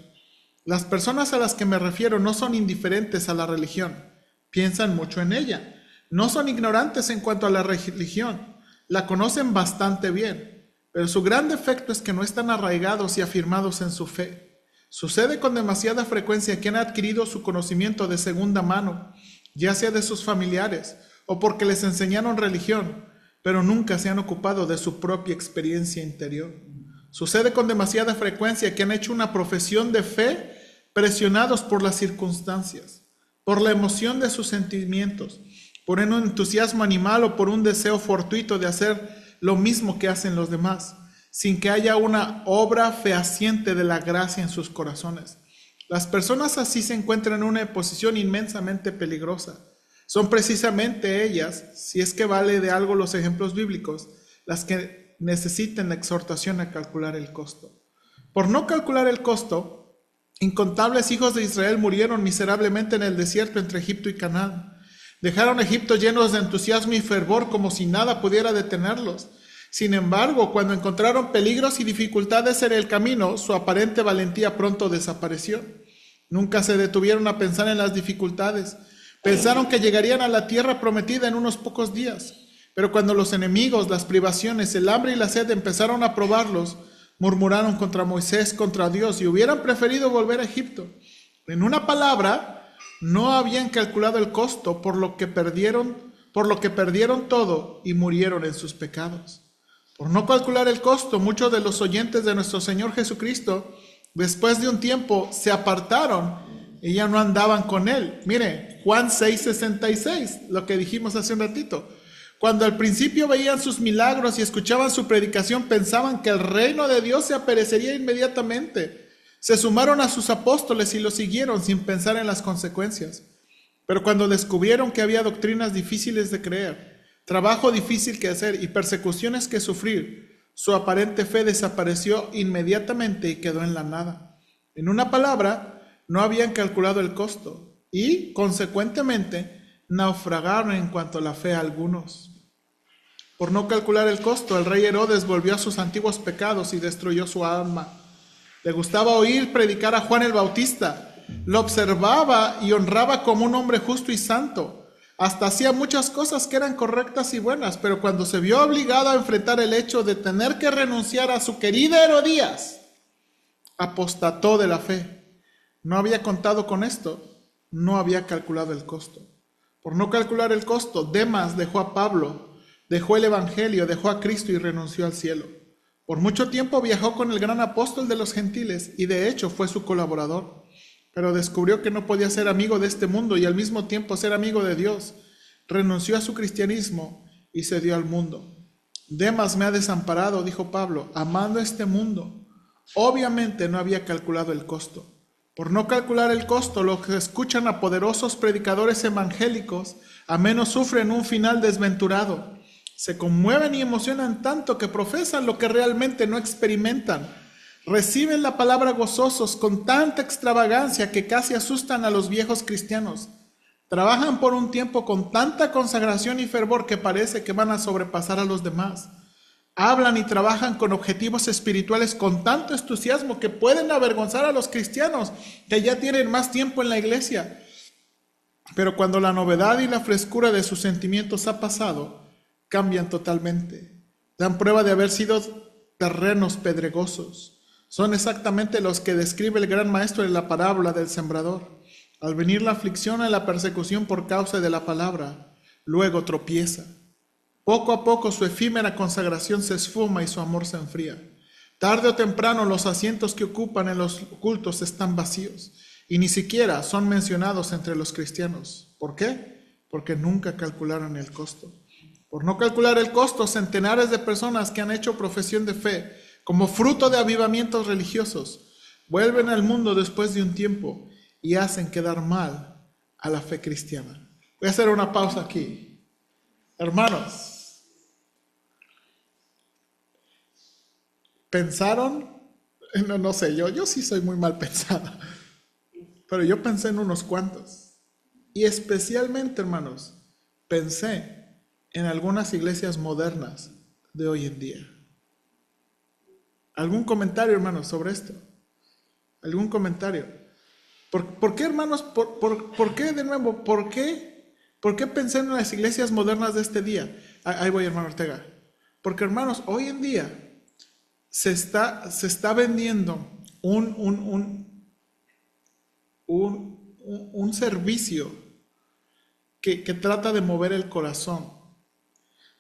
Las personas a las que me refiero no son indiferentes a la religión. Piensan mucho en ella. No son ignorantes en cuanto a la religión. La conocen bastante bien. Pero su gran defecto es que no están arraigados y afirmados en su fe. Sucede con demasiada frecuencia que han adquirido su conocimiento de segunda mano, ya sea de sus familiares o porque les enseñaron religión, pero nunca se han ocupado de su propia experiencia interior. Sucede con demasiada frecuencia que han hecho una profesión de fe presionados por las circunstancias, por la emoción de sus sentimientos, por un entusiasmo animal o por un deseo fortuito de hacer lo mismo que hacen los demás, sin que haya una obra fehaciente de la gracia en sus corazones. Las personas así se encuentran en una posición inmensamente peligrosa. Son precisamente ellas, si es que vale de algo los ejemplos bíblicos, las que necesitan la exhortación a calcular el costo. Por no calcular el costo, incontables hijos de Israel murieron miserablemente en el desierto entre Egipto y Canaán. Dejaron Egipto llenos de entusiasmo y fervor como si nada pudiera detenerlos. Sin embargo, cuando encontraron peligros y dificultades en el camino, su aparente valentía pronto desapareció. Nunca se detuvieron a pensar en las dificultades. Pensaron que llegarían a la tierra prometida en unos pocos días. Pero cuando los enemigos, las privaciones, el hambre y la sed empezaron a probarlos, murmuraron contra Moisés, contra Dios, y hubieran preferido volver a Egipto. En una palabra, no habían calculado el costo, por lo que perdieron todo y murieron en sus pecados. Por no calcular el costo, muchos de los oyentes de nuestro Señor Jesucristo, después de un tiempo, se apartaron y ya no andaban con Él. Mire, Juan 6:66, lo que dijimos hace un ratito. Cuando al principio veían sus milagros y escuchaban su predicación, pensaban que el reino de Dios se aparecería inmediatamente. Se sumaron a sus apóstoles y los siguieron sin pensar en las consecuencias. Pero cuando descubrieron que había doctrinas difíciles de creer, trabajo difícil que hacer y persecuciones que sufrir, su aparente fe desapareció inmediatamente y quedó en la nada. En una palabra, no habían calculado el costo y, consecuentemente, naufragaron en cuanto a la fe algunos. Por no calcular el costo, el rey Herodes volvió a sus antiguos pecados y destruyó su alma. Le gustaba oír predicar a Juan el Bautista. Lo observaba y honraba como un hombre justo y santo. Hasta hacía muchas cosas que eran correctas y buenas, pero cuando se vio obligado a enfrentar el hecho de tener que renunciar a su querida Herodías, apostató de la fe. No había contado con esto, no había calculado el costo. Por no calcular el costo, Demas dejó a Pablo, dejó el Evangelio, dejó a Cristo y renunció al cielo. Por mucho tiempo viajó con el gran apóstol de los gentiles y de hecho fue su colaborador. Pero descubrió que no podía ser amigo de este mundo y al mismo tiempo ser amigo de Dios. Renunció a su cristianismo y se dio al mundo. Demas me ha desamparado, dijo Pablo, amando este mundo. Obviamente no había calculado el costo. Por no calcular el costo, los que escuchan a poderosos predicadores evangélicos a menos sufren un final desventurado. Se conmueven y emocionan tanto que profesan lo que realmente no experimentan. Reciben la palabra gozosos con tanta extravagancia que casi asustan a los viejos cristianos. Trabajan por un tiempo con tanta consagración y fervor que parece que van a sobrepasar a los demás. Hablan y trabajan con objetivos espirituales con tanto entusiasmo que pueden avergonzar a los cristianos que ya tienen más tiempo en la iglesia. Pero cuando la novedad y la frescura de sus sentimientos ha pasado, cambian totalmente. Dan prueba de haber sido terrenos pedregosos. Son exactamente los que describe el gran maestro en la parábola del sembrador. Al venir la aflicción y la persecución por causa de la palabra, luego tropieza. Poco a poco su efímera consagración se esfuma y su amor se enfría. Tarde o temprano los asientos que ocupan en los cultos están vacíos y ni siquiera son mencionados entre los cristianos. ¿Por qué? Porque nunca calcularon el costo. Por no calcular el costo, centenares de personas que han hecho profesión de fe como fruto de avivamientos religiosos vuelven al mundo después de un tiempo y hacen quedar mal a la fe cristiana. Voy a hacer una pausa aquí. Hermanos, ¿pensaron? No sé, yo sí soy muy mal pensada, pero yo pensé en unos cuantos. Y especialmente, hermanos, pensé en algunas iglesias modernas de hoy en día. ¿Algún comentario, hermanos, sobre esto? ¿Algún comentario? ¿Por qué, hermanos? ¿Por qué, de nuevo? ¿Por qué pensé en las iglesias modernas de este día? Ahí voy, hermano Ortega. Porque, hermanos, hoy en día se está vendiendo un servicio que trata de mover el corazón,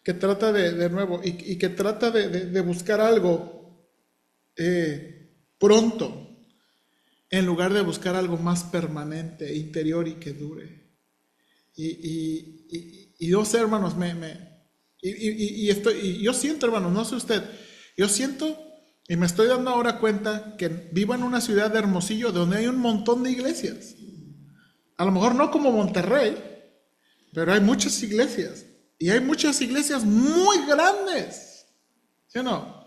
que trata de nuevo y que trata de buscar algo pronto, en lugar de buscar algo más permanente, interior y que dure. Y yo sé, hermanos, yo siento, hermanos, no sé usted, yo siento y me estoy dando ahora cuenta que vivo en una ciudad de Hermosillo donde hay un montón de iglesias. A lo mejor no como Monterrey, pero hay muchas iglesias. Y hay muchas iglesias muy grandes, ¿sí o no?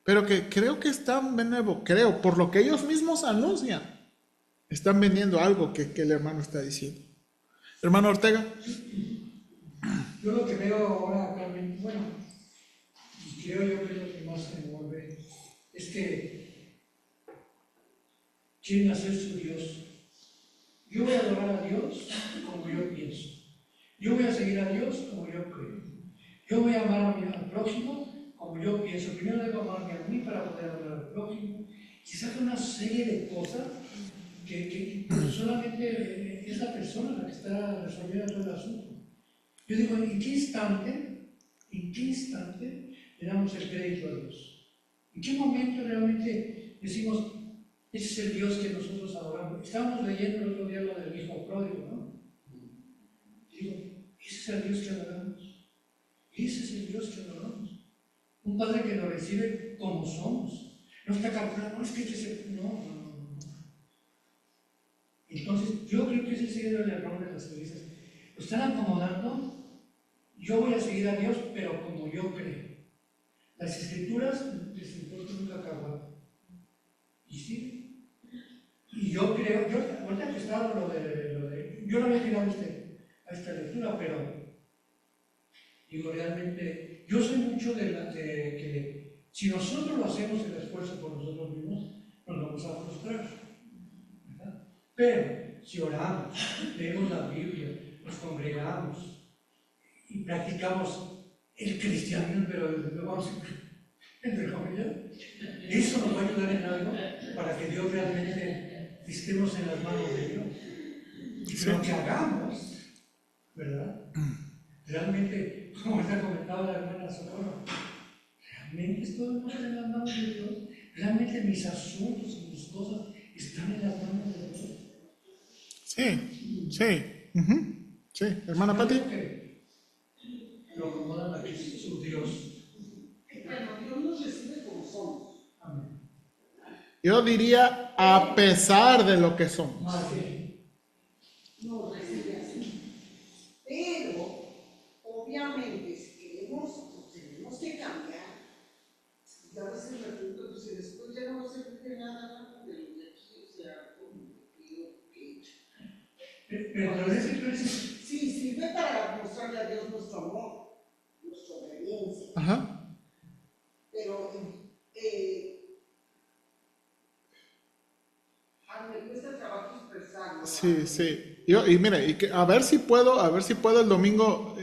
Pero que creo que están, de nuevo, creo, por lo que ellos mismos anuncian, están vendiendo algo que el hermano está diciendo. Hermano Ortega. Yo lo que veo ahora, Carmen, bueno, y creo yo que es lo que más me mueve, es que quieren hacer su Dios. Yo voy a adorar a Dios como yo pienso. Yo voy a seguir a Dios como yo creo. Yo voy a amar al prójimo como yo pienso. Primero debo amarme a mí para poder amar al prójimo. Quizás una serie de cosas que solamente es la persona la que está resolviendo todo el asunto. Yo digo, ¿en qué instante le damos el crédito a Dios? ¿En qué momento realmente decimos, ese es el Dios que nosotros adoramos? Estábamos leyendo el otro día lo del hijo pródigo, ¿no? Digo, ese es el Dios que adoramos. Ese es el Dios que adoramos. Un Padre que nos recibe como somos. No está calculando, no es que no. Entonces, yo creo que ese es el error de las iglesias. Lo están acomodando. Yo voy a seguir a Dios, pero como yo creo. Las escrituras les importa un cacahuate. Y sí. Y yo creo, ahorita que estaba lo de yo no había llegado a esta lectura, pero digo, realmente, yo soy mucho de que si nosotros lo hacemos el esfuerzo por nosotros mismos, nos vamos a frustrar, ¿verdad? Pero si oramos, leemos la Biblia, nos congregamos y practicamos el cristianismo, pero vamos entre comillas, eso nos va a ayudar en algo para que Dios realmente estemos en las manos de Dios. Y lo que hagamos, ¿verdad? Realmente, como está comentaba la hermana Socorro, realmente estamos en las manos de Dios. Realmente mis asuntos y mis cosas están en las manos de Dios. Sí. Sí, hermana Pati. Lo acomodan aquí su Dios. Bueno, Dios nos recibe como somos. Amén. Yo diría a pesar de lo que somos. Más bien. Nos recibe así. Pero, obviamente, si tenemos que cambiar. Y a veces me pregunto, pues si después ya no va a servir de nada de lo de aquí, o sea, Pero sí, sirve para mostrarle a Dios nuestro amor, nuestra obediencia. Ajá. Pero me cuesta trabajo expresarlo. Sí. Y mire, a ver si puedo el domingo,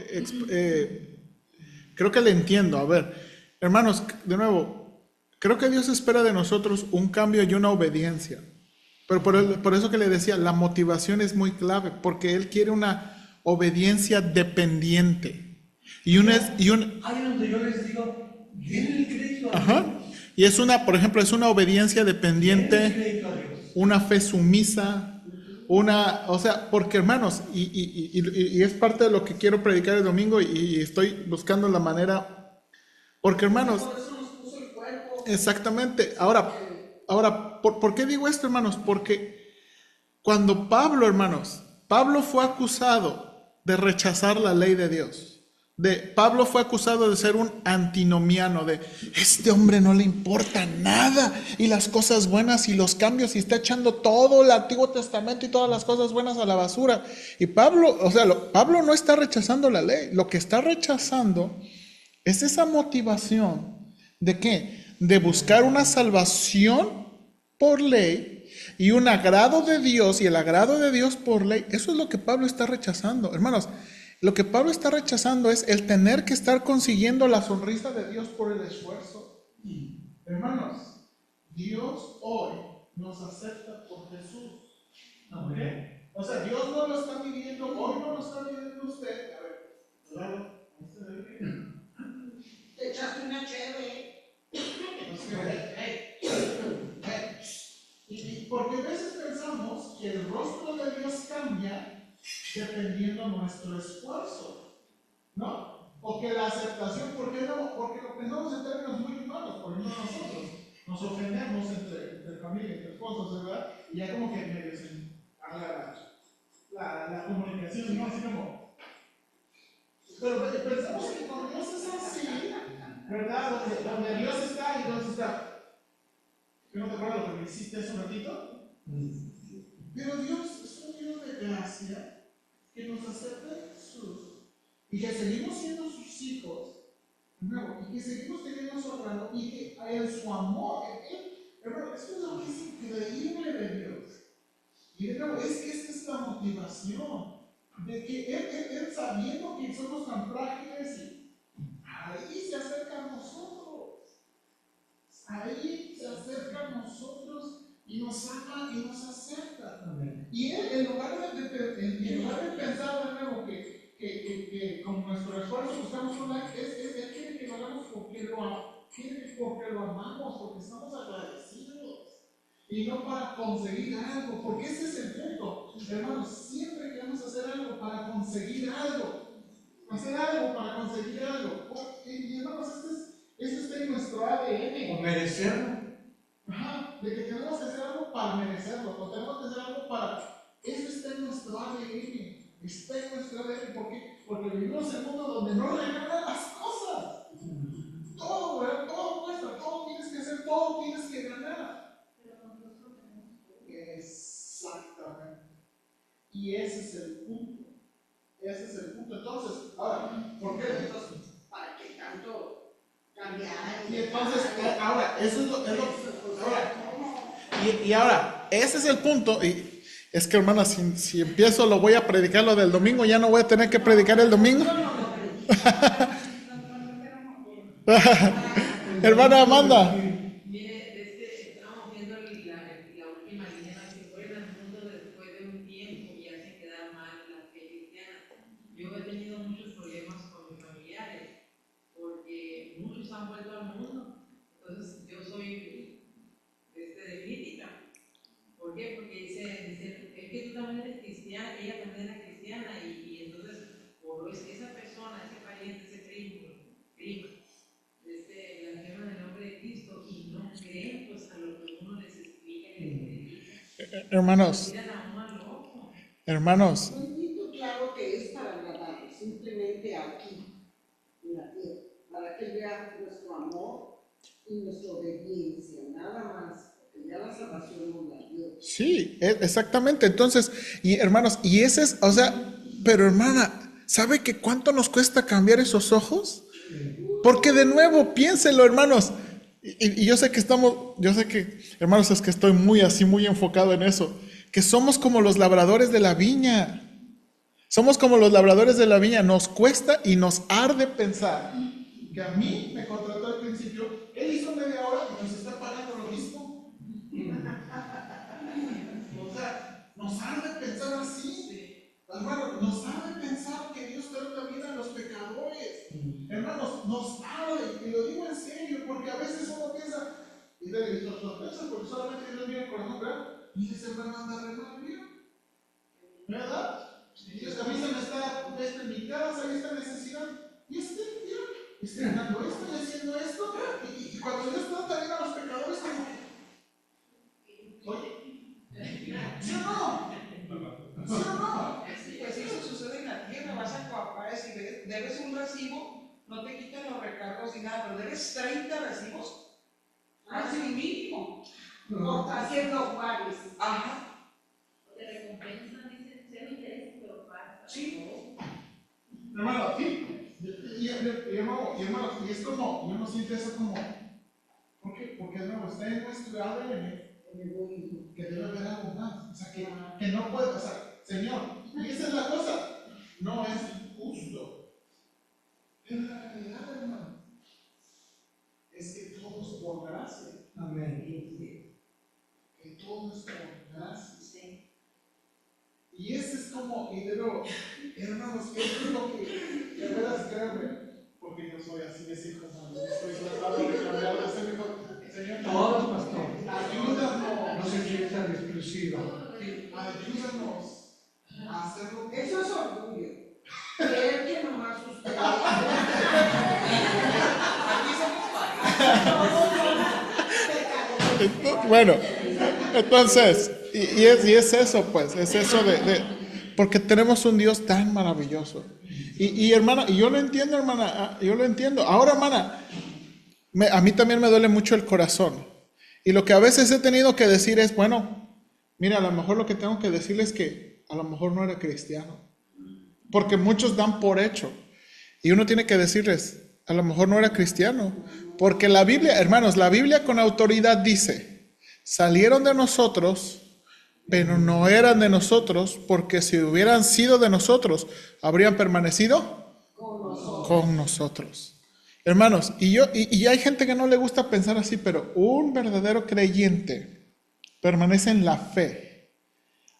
creo que le entiendo. A ver, hermanos, de nuevo, creo que Dios espera de nosotros un cambio y una obediencia. Pero por eso que le decía, la motivación es muy clave, porque Él quiere una obediencia dependiente. Ahí donde yo les digo, denle el crédito a Dios. Ajá. Y por ejemplo, es una obediencia dependiente, una fe sumisa, o sea, porque hermanos, y es parte de lo que quiero predicar el domingo y estoy buscando la manera, porque hermanos, Por eso nos puso el cuerpo. exactamente, ahora, ¿por qué digo esto, hermanos? Porque cuando Pablo fue acusado de rechazar la ley de Dios. Pablo fue acusado de ser un antinomiano, de este hombre no le importa nada y las cosas buenas y los cambios y está echando todo el Antiguo Testamento y todas las cosas buenas a la basura. Y Pablo no está rechazando la ley, lo que está rechazando es esa motivación de ¿qué? De buscar una salvación por ley y un agrado de Dios y el agrado de Dios por ley. Eso es lo que Pablo está rechazando, hermanos. Lo que Pablo está rechazando es el tener que estar consiguiendo la sonrisa de Dios por el esfuerzo. Hermanos, Dios hoy nos acepta por Jesús. ¿Okay? O sea, Dios no lo está midiendo, hoy no lo está midiendo que el rostro de Dios cambia dependiendo de nuestro esfuerzo, ¿no? O que la aceptación, ¿por qué no? Porque lo pensamos en términos muy humanos, por ejemplo nosotros nos ofendemos entre familia, entre esposos, ¿verdad? Y ya como que medio se haga la comunicación, ¿no? Así como... Pero pensamos que con Dios es así, ¿verdad? Donde Dios está y Dios está. ¿Yo no te acuerdas lo que me hiciste hace un ratito? Pero Dios es un Dios de gracia que nos acepta en Jesús y que seguimos siendo sus hijos, ¿no? Y que seguimos teniendo su agrado y que en su amor, hermano, esto es lo que es increíble de Dios. Y de nuevo, es que esta es la motivación de que él sabiendo que somos tan frágiles, y ahí se acerca a nosotros. Ahí se acerca a nosotros y nos ama y nos acepta. Amén. Y él, en lugar de pensar de nuevo que con nuestro esfuerzo buscamos un like, él quiere que lo hagamos porque lo amamos, porque estamos agradecidos. Y no para conseguir algo, porque ese es el punto. Hermanos, siempre queremos hacer algo para conseguir algo. Hacer algo para conseguir algo. Y hermanos, esto está en nuestro ADN. O merecerlo. Ajá, de que tenemos que hacer algo para merecerlo, o tenemos que hacer algo para... Eso está en nuestro ADN. Está en nuestro ADN. ¿Por qué? Porque vivimos en un mundo donde no regalan las cosas. Todo, ¿verdad? Todo cuesta, todo tienes que hacer, todo tienes que ganar. Exactamente. Y ese es el punto. Ese es el punto. Entonces, ahora, ¿por qué? ¿Para qué tanto cambiar? Y entonces, ahora, eso es lo y ahora, ese es el punto. Y es que, hermana, si empiezo, lo voy a predicar lo del domingo, ya no voy a tener que predicar el domingo. Hermana Amanda. Mire, estamos viendo la última línea que fue el mundo después de un tiempo y hacen quedar mal la fe cristiana. Yo he tenido muchos problemas con mis familiares porque muchos han vuelto al mundo. Entonces, yo soy de crítica. ¿Por qué? Porque dice, es que tú también eres cristiana, ella también era cristiana y entonces, por esa persona, ese pariente, ese primo, la llevan en el nombre de Cristo y no creen pues a lo que uno les explica y les predica. Hermanos, No entiendo claro que es para agradarlo, simplemente aquí, en la tierra, para que vea nuestro amor y nuestra obediencia, nada más, porque ya la salvación nos la dio. sí, exactamente. Entonces, y hermanos, y ese es, o sea, pero hermana, ¿sabe que cuánto nos cuesta cambiar esos ojos? Porque de nuevo, piénselo, hermanos. Y yo sé que hermanos, es que estoy muy enfocado en eso. Que somos como los labradores de la viña. Somos como los labradores de la viña. Nos cuesta y nos arde pensar que a mí me contrató al principio. Él hizo media hora y nos está pagando lo mismo. O sea, nos arde pensar así. Hermanos, nos arde pensar que Dios trata bien a los pecadores. Hermanos, nos arde, y lo digo en serio, porque a veces uno piensa, y de sorpresa, porque solamente Dios mira el corazón, ¿verdad? Y ese hermano anda re mal, mira. ¿Verdad? Y a mí se me está, en mi casa, hay esta necesidad, y mira, estoy ganando esto y haciendo esto, y cuando Dios trata bien a los pecadores, como, oye, ¿sí o no? ¿Sí o no? Pues eso sucede en la tierra, vas a tu papá y si debes un recibo, no te quitan los recargos ni nada, pero debes 30 recibos, así mínimo. No, haciendo varios. Ajá. Te recompensan, dicen, cero interés, pero pasa. Sí. Hermano, sí. Y hermano, y es como, yo no siento eso como, ¿por qué? Porque no, está en nuestro ADN que debe haber algo más. O sea, que no puede, o sea, Señor, y esa es la cosa, no es justo. Pero la realidad, hermano, es que todo es por gracia. Amén. Que todo es por gracia. Y ese es como, y de nuevo, hermanos, esto es lo que, de veras, créanme, porque yo soy así de hijo, hermano, estoy tratando de cambiar de ser hijo. Señor, Todos, pastor. ayúdanos. No se sientan exclusivos. Sí, ayúdanos a hacer lo que... Eso es orgullo. Creer que nomás ustedes. Aquí somos varios. Bueno, entonces, y es eso, pues, es eso porque tenemos un Dios tan maravilloso. Y hermana, y yo lo entiendo, hermana, yo lo entiendo. Ahora, hermana, a mí también me duele mucho el corazón. Y lo que a veces he tenido que decir es, bueno, mira, a lo mejor lo que tengo que decirles es que a lo mejor no era cristiano. Porque muchos dan por hecho. Y uno tiene que decirles, a lo mejor no era cristiano. Porque la Biblia, hermanos, la Biblia con autoridad dice, salieron de nosotros, pero no eran de nosotros, porque si hubieran sido de nosotros, habrían permanecido con nosotros. Hermanos, y hay gente que no le gusta pensar así, pero un verdadero creyente permanece en la fe.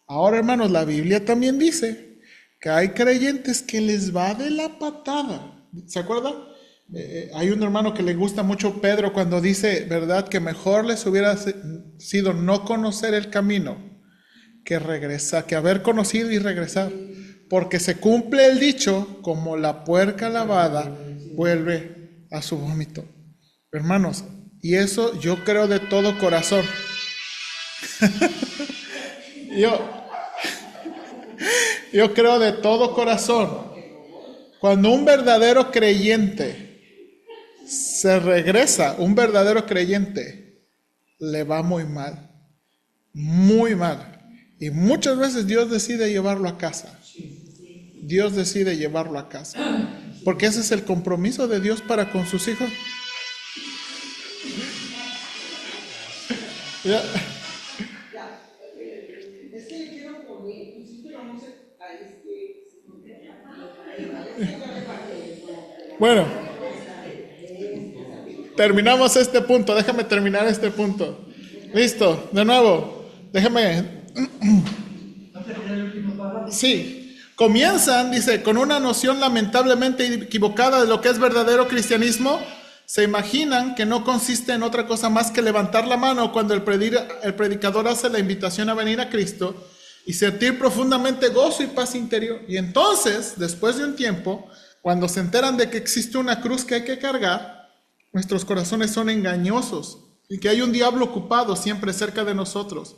Ahora, hermanos, la Biblia también dice que hay creyentes que les va de la patada. ¿Se acuerdan? Hay un hermano que le gusta mucho Pedro cuando dice, ¿verdad? Que mejor les hubiera sido no conocer el camino que regresar, que haber conocido y regresar. Porque se cumple el dicho, como la puerca lavada vuelve a su vómito. Hermanos, y eso yo creo de todo corazón. Yo creo de todo corazón. Cuando un verdadero creyente se regresa, un verdadero creyente le va muy mal. Muy mal. Y muchas veces Dios decide llevarlo a casa. Dios decide llevarlo a casa. Porque ese es el compromiso de Dios para con sus hijos. Ya. Es que le quiero poner, sí, pero no sé, a Bueno, terminamos este punto. Déjame terminar este punto. Listo, de nuevo. Déjame. Sí. Comienzan, dice, con una noción lamentablemente equivocada de lo que es verdadero cristianismo. Se imaginan que no consiste en otra cosa más que levantar la mano cuando el predicador hace la invitación a venir a Cristo y sentir profundamente gozo y paz interior. Y entonces, después de un tiempo, cuando se enteran de que existe una cruz que hay que cargar, nuestros corazones son engañosos y que hay un diablo ocupado siempre cerca de nosotros.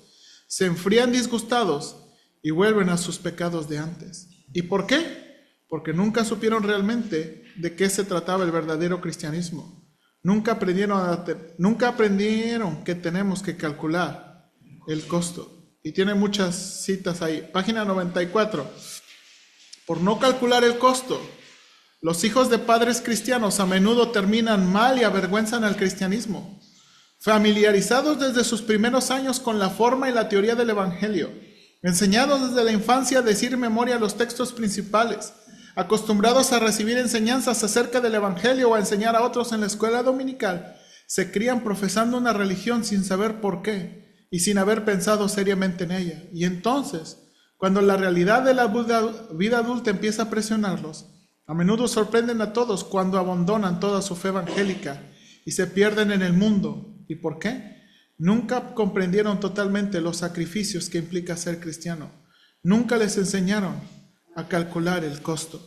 Se enfrían disgustados y vuelven a sus pecados de antes. ¿Y por qué? Porque nunca supieron realmente de qué se trataba el verdadero cristianismo. Nunca aprendieron que tenemos que calcular el costo. Y tiene muchas citas ahí. Página 94. Por no calcular el costo, los hijos de padres cristianos a menudo terminan mal y avergüenzan al cristianismo. Familiarizados desde sus primeros años con la forma y la teoría del evangelio, enseñados desde la infancia a decir memoria los textos principales, acostumbrados a recibir enseñanzas acerca del evangelio o a enseñar a otros en la escuela dominical, se crían profesando una religión sin saber por qué y sin haber pensado seriamente en ella. Y entonces, cuando la realidad de la vida adulta empieza a presionarlos, a menudo sorprenden a todos cuando abandonan toda su fe evangélica y se pierden en el mundo. ¿Y por qué? Nunca comprendieron totalmente los sacrificios que implica ser cristiano. Nunca les enseñaron a calcular el costo.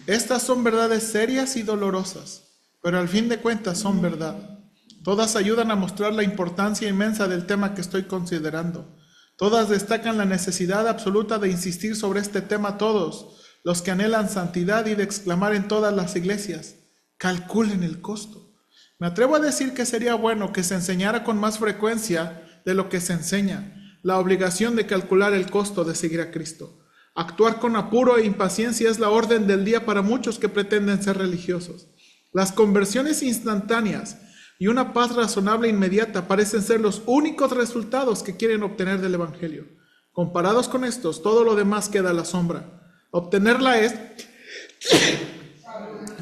Estas son verdades serias y dolorosas, pero al fin de cuentas son verdad. Todas ayudan a mostrar la importancia inmensa del tema que estoy considerando. Todas destacan la necesidad absoluta de insistir sobre este tema todos los que anhelan santidad y de exclamar en todas las iglesias: calculen el costo. Me atrevo a decir que sería bueno que se enseñara con más frecuencia de lo que se enseña la obligación de calcular el costo de seguir a Cristo. Actuar con apuro e impaciencia es la orden del día para muchos que pretenden ser religiosos. Las conversiones instantáneas y una paz razonable e inmediata parecen ser los únicos resultados que quieren obtener del Evangelio. Comparados con estos, todo lo demás queda a la sombra. Obtenerla es,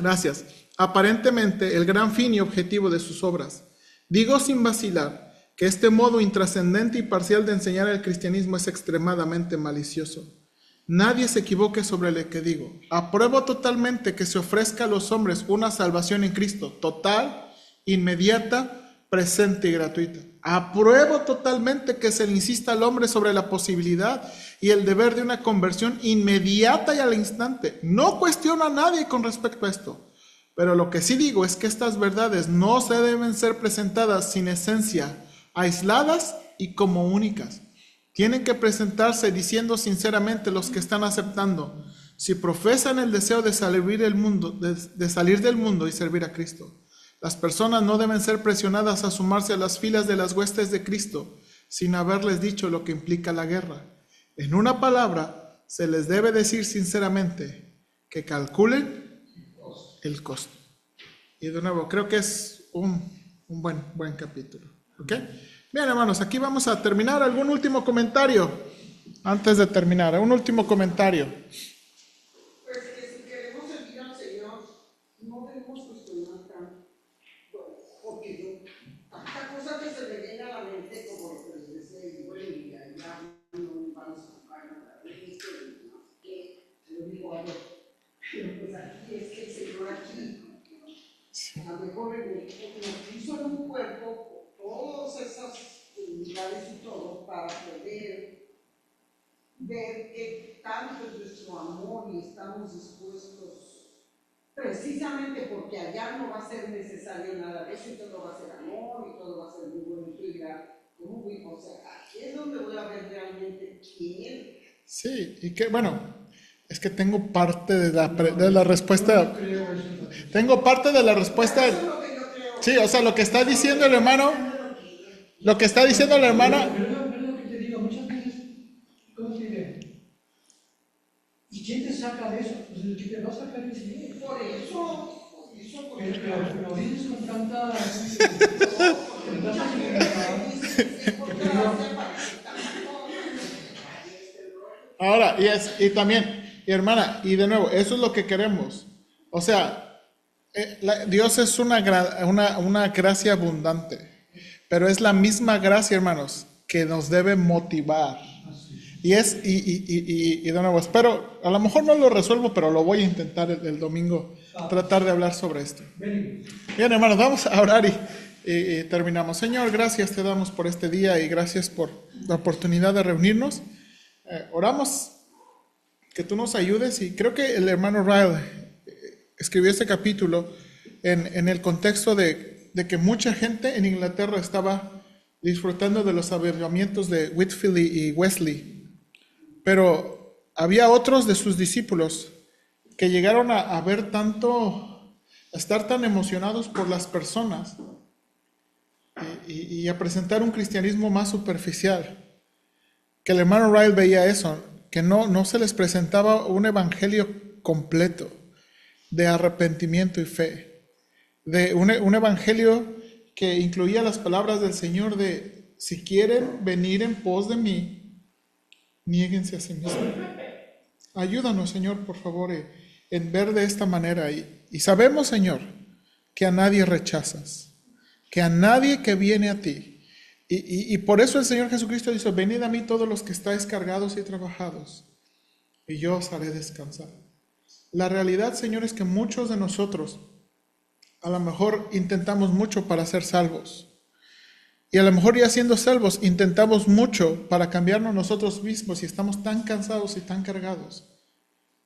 gracias, aparentemente el gran fin y objetivo de sus obras. Digo sin vacilar que este modo intrascendente y parcial de enseñar el cristianismo es extremadamente malicioso. Nadie se equivoque sobre lo que digo. Apruebo totalmente que se ofrezca a los hombres una salvación en Cristo, total, inmediata, presente y gratuita. Apruebo totalmente que se le insista al hombre sobre la posibilidad y el deber de una conversión inmediata y al instante. No cuestiono a nadie con respecto a esto. Pero lo que sí digo es que estas verdades no se deben ser presentadas sin esencia, aisladas y como únicas. Tienen que presentarse diciendo sinceramente los que están aceptando, si profesan el deseo de salir del mundo, de salir del mundo y servir a Cristo. Las personas no deben ser presionadas a sumarse a las filas de las huestes de Cristo sin haberles dicho lo que implica la guerra. En una palabra, se les debe decir sinceramente que calculen el costo. Y de nuevo, creo que es un buen capítulo. ¿Ok? Bien, hermanos, aquí vamos a terminar. ¿Algún último comentario? Antes de terminar, un último comentario. Pues que si queremos servir al Señor, no debemos cuestionar tanto. Porque tanta cosa que se me viene a la mente, como lo que les decía, bueno, y ya no vamos a tocar nada de esto, y no sé qué, lo digo a ver. Pero pues aquí es que el Señor aquí, a lo mejor nos hizo en un cuerpo todas esas unidades y todo para poder ver que tanto es nuestro amor y estamos dispuestos, precisamente porque allá no va a ser necesario nada de eso y todo va a ser amor y todo va a ser muy bonito y dirá, ¿cómo voy? O sea, aquí es donde voy a ver realmente quién. Sí, y que bueno, es que tengo parte de la respuesta. Tengo parte de la respuesta. Eso es lo que yo creo. Sí, o sea, lo que está diciendo el hermano, lo que está diciendo la hermana. Perdón que te diga, muchas veces, ¿cómo te diré? ¿Y quién te saca de eso? Pues el que te va a sacar es Él. Por eso, porque Pero lo dices con tanta... Ahora, y también, y hermana, y de nuevo, eso es lo que queremos. O sea, Dios es una gracia abundante, pero es la misma gracia, hermanos, que nos debe motivar. Y de nuevo, espero, a lo mejor no lo resuelvo, pero lo voy a intentar el domingo, tratar de hablar sobre esto. Bien, hermanos, vamos a orar y terminamos. Señor, gracias te damos por este día y gracias por la oportunidad de reunirnos. Oramos que tú nos ayudes y creo que el hermano Ryle escribió este capítulo en el contexto de que mucha gente en Inglaterra estaba disfrutando de los avivamientos de Whitefield y Wesley, pero había otros de sus discípulos que llegaron a ver tanto, a estar tan emocionados por las personas y a presentar un cristianismo más superficial, que el hermano Ryle veía eso, que no se les presentaba un evangelio completo de arrepentimiento y fe, de un evangelio que incluía las palabras del Señor de, si quieren venir en pos de mí, niéguense a sí mismos. Ayúdanos, Señor, por favor, en ver de esta manera. Y sabemos, Señor, que a nadie rechazas, que a nadie que viene a ti. Y por eso el Señor Jesucristo dice, venid a mí todos los que estáis cargados y trabajados, y yo os haré descansar. La realidad, Señor, es que muchos de nosotros a lo mejor intentamos mucho para ser salvos. Y a lo mejor ya siendo salvos intentamos mucho para cambiarnos nosotros mismos y estamos tan cansados y tan cargados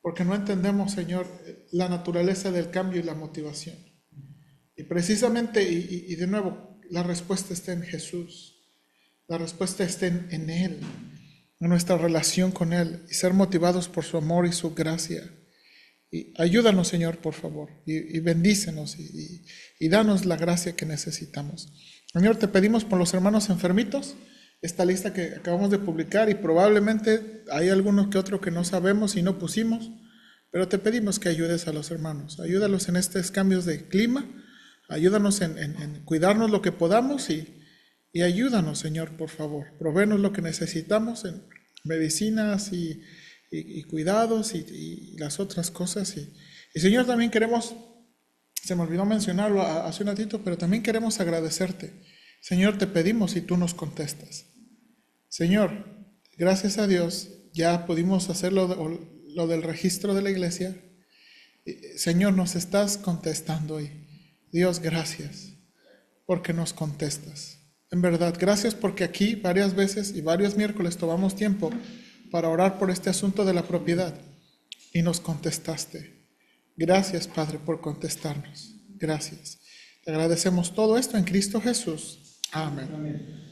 porque no entendemos, Señor, la naturaleza del cambio y la motivación. Y precisamente, y de nuevo, la respuesta está en Jesús. La respuesta está en Él, en nuestra relación con Él y ser motivados por su amor y su gracia. Y ayúdanos, Señor, por favor, y bendícenos y danos la gracia que necesitamos. Señor, te pedimos por los hermanos enfermitos, esta lista que acabamos de publicar y probablemente hay algunos que otro que no sabemos y no pusimos, pero te pedimos que ayudes a los hermanos, ayúdalos en estos cambios de clima, ayúdanos en cuidarnos lo que podamos y ayúdanos, Señor, por favor, provéenos lo que necesitamos en medicinas y cuidados y las otras cosas. Y Señor, también queremos, se me olvidó mencionarlo hace un ratito, pero también queremos agradecerte. Señor, te pedimos y tú nos contestas. Señor, gracias a Dios, ya pudimos hacer lo del registro de la iglesia. Señor, nos estás contestando hoy. Dios, gracias, porque nos contestas. En verdad, gracias porque aquí varias veces y varios miércoles tomamos tiempo para orar por este asunto de la propiedad y nos contestaste. Gracias, Padre, por contestarnos. Gracias. Te agradecemos todo esto en Cristo Jesús. Amén. Amén.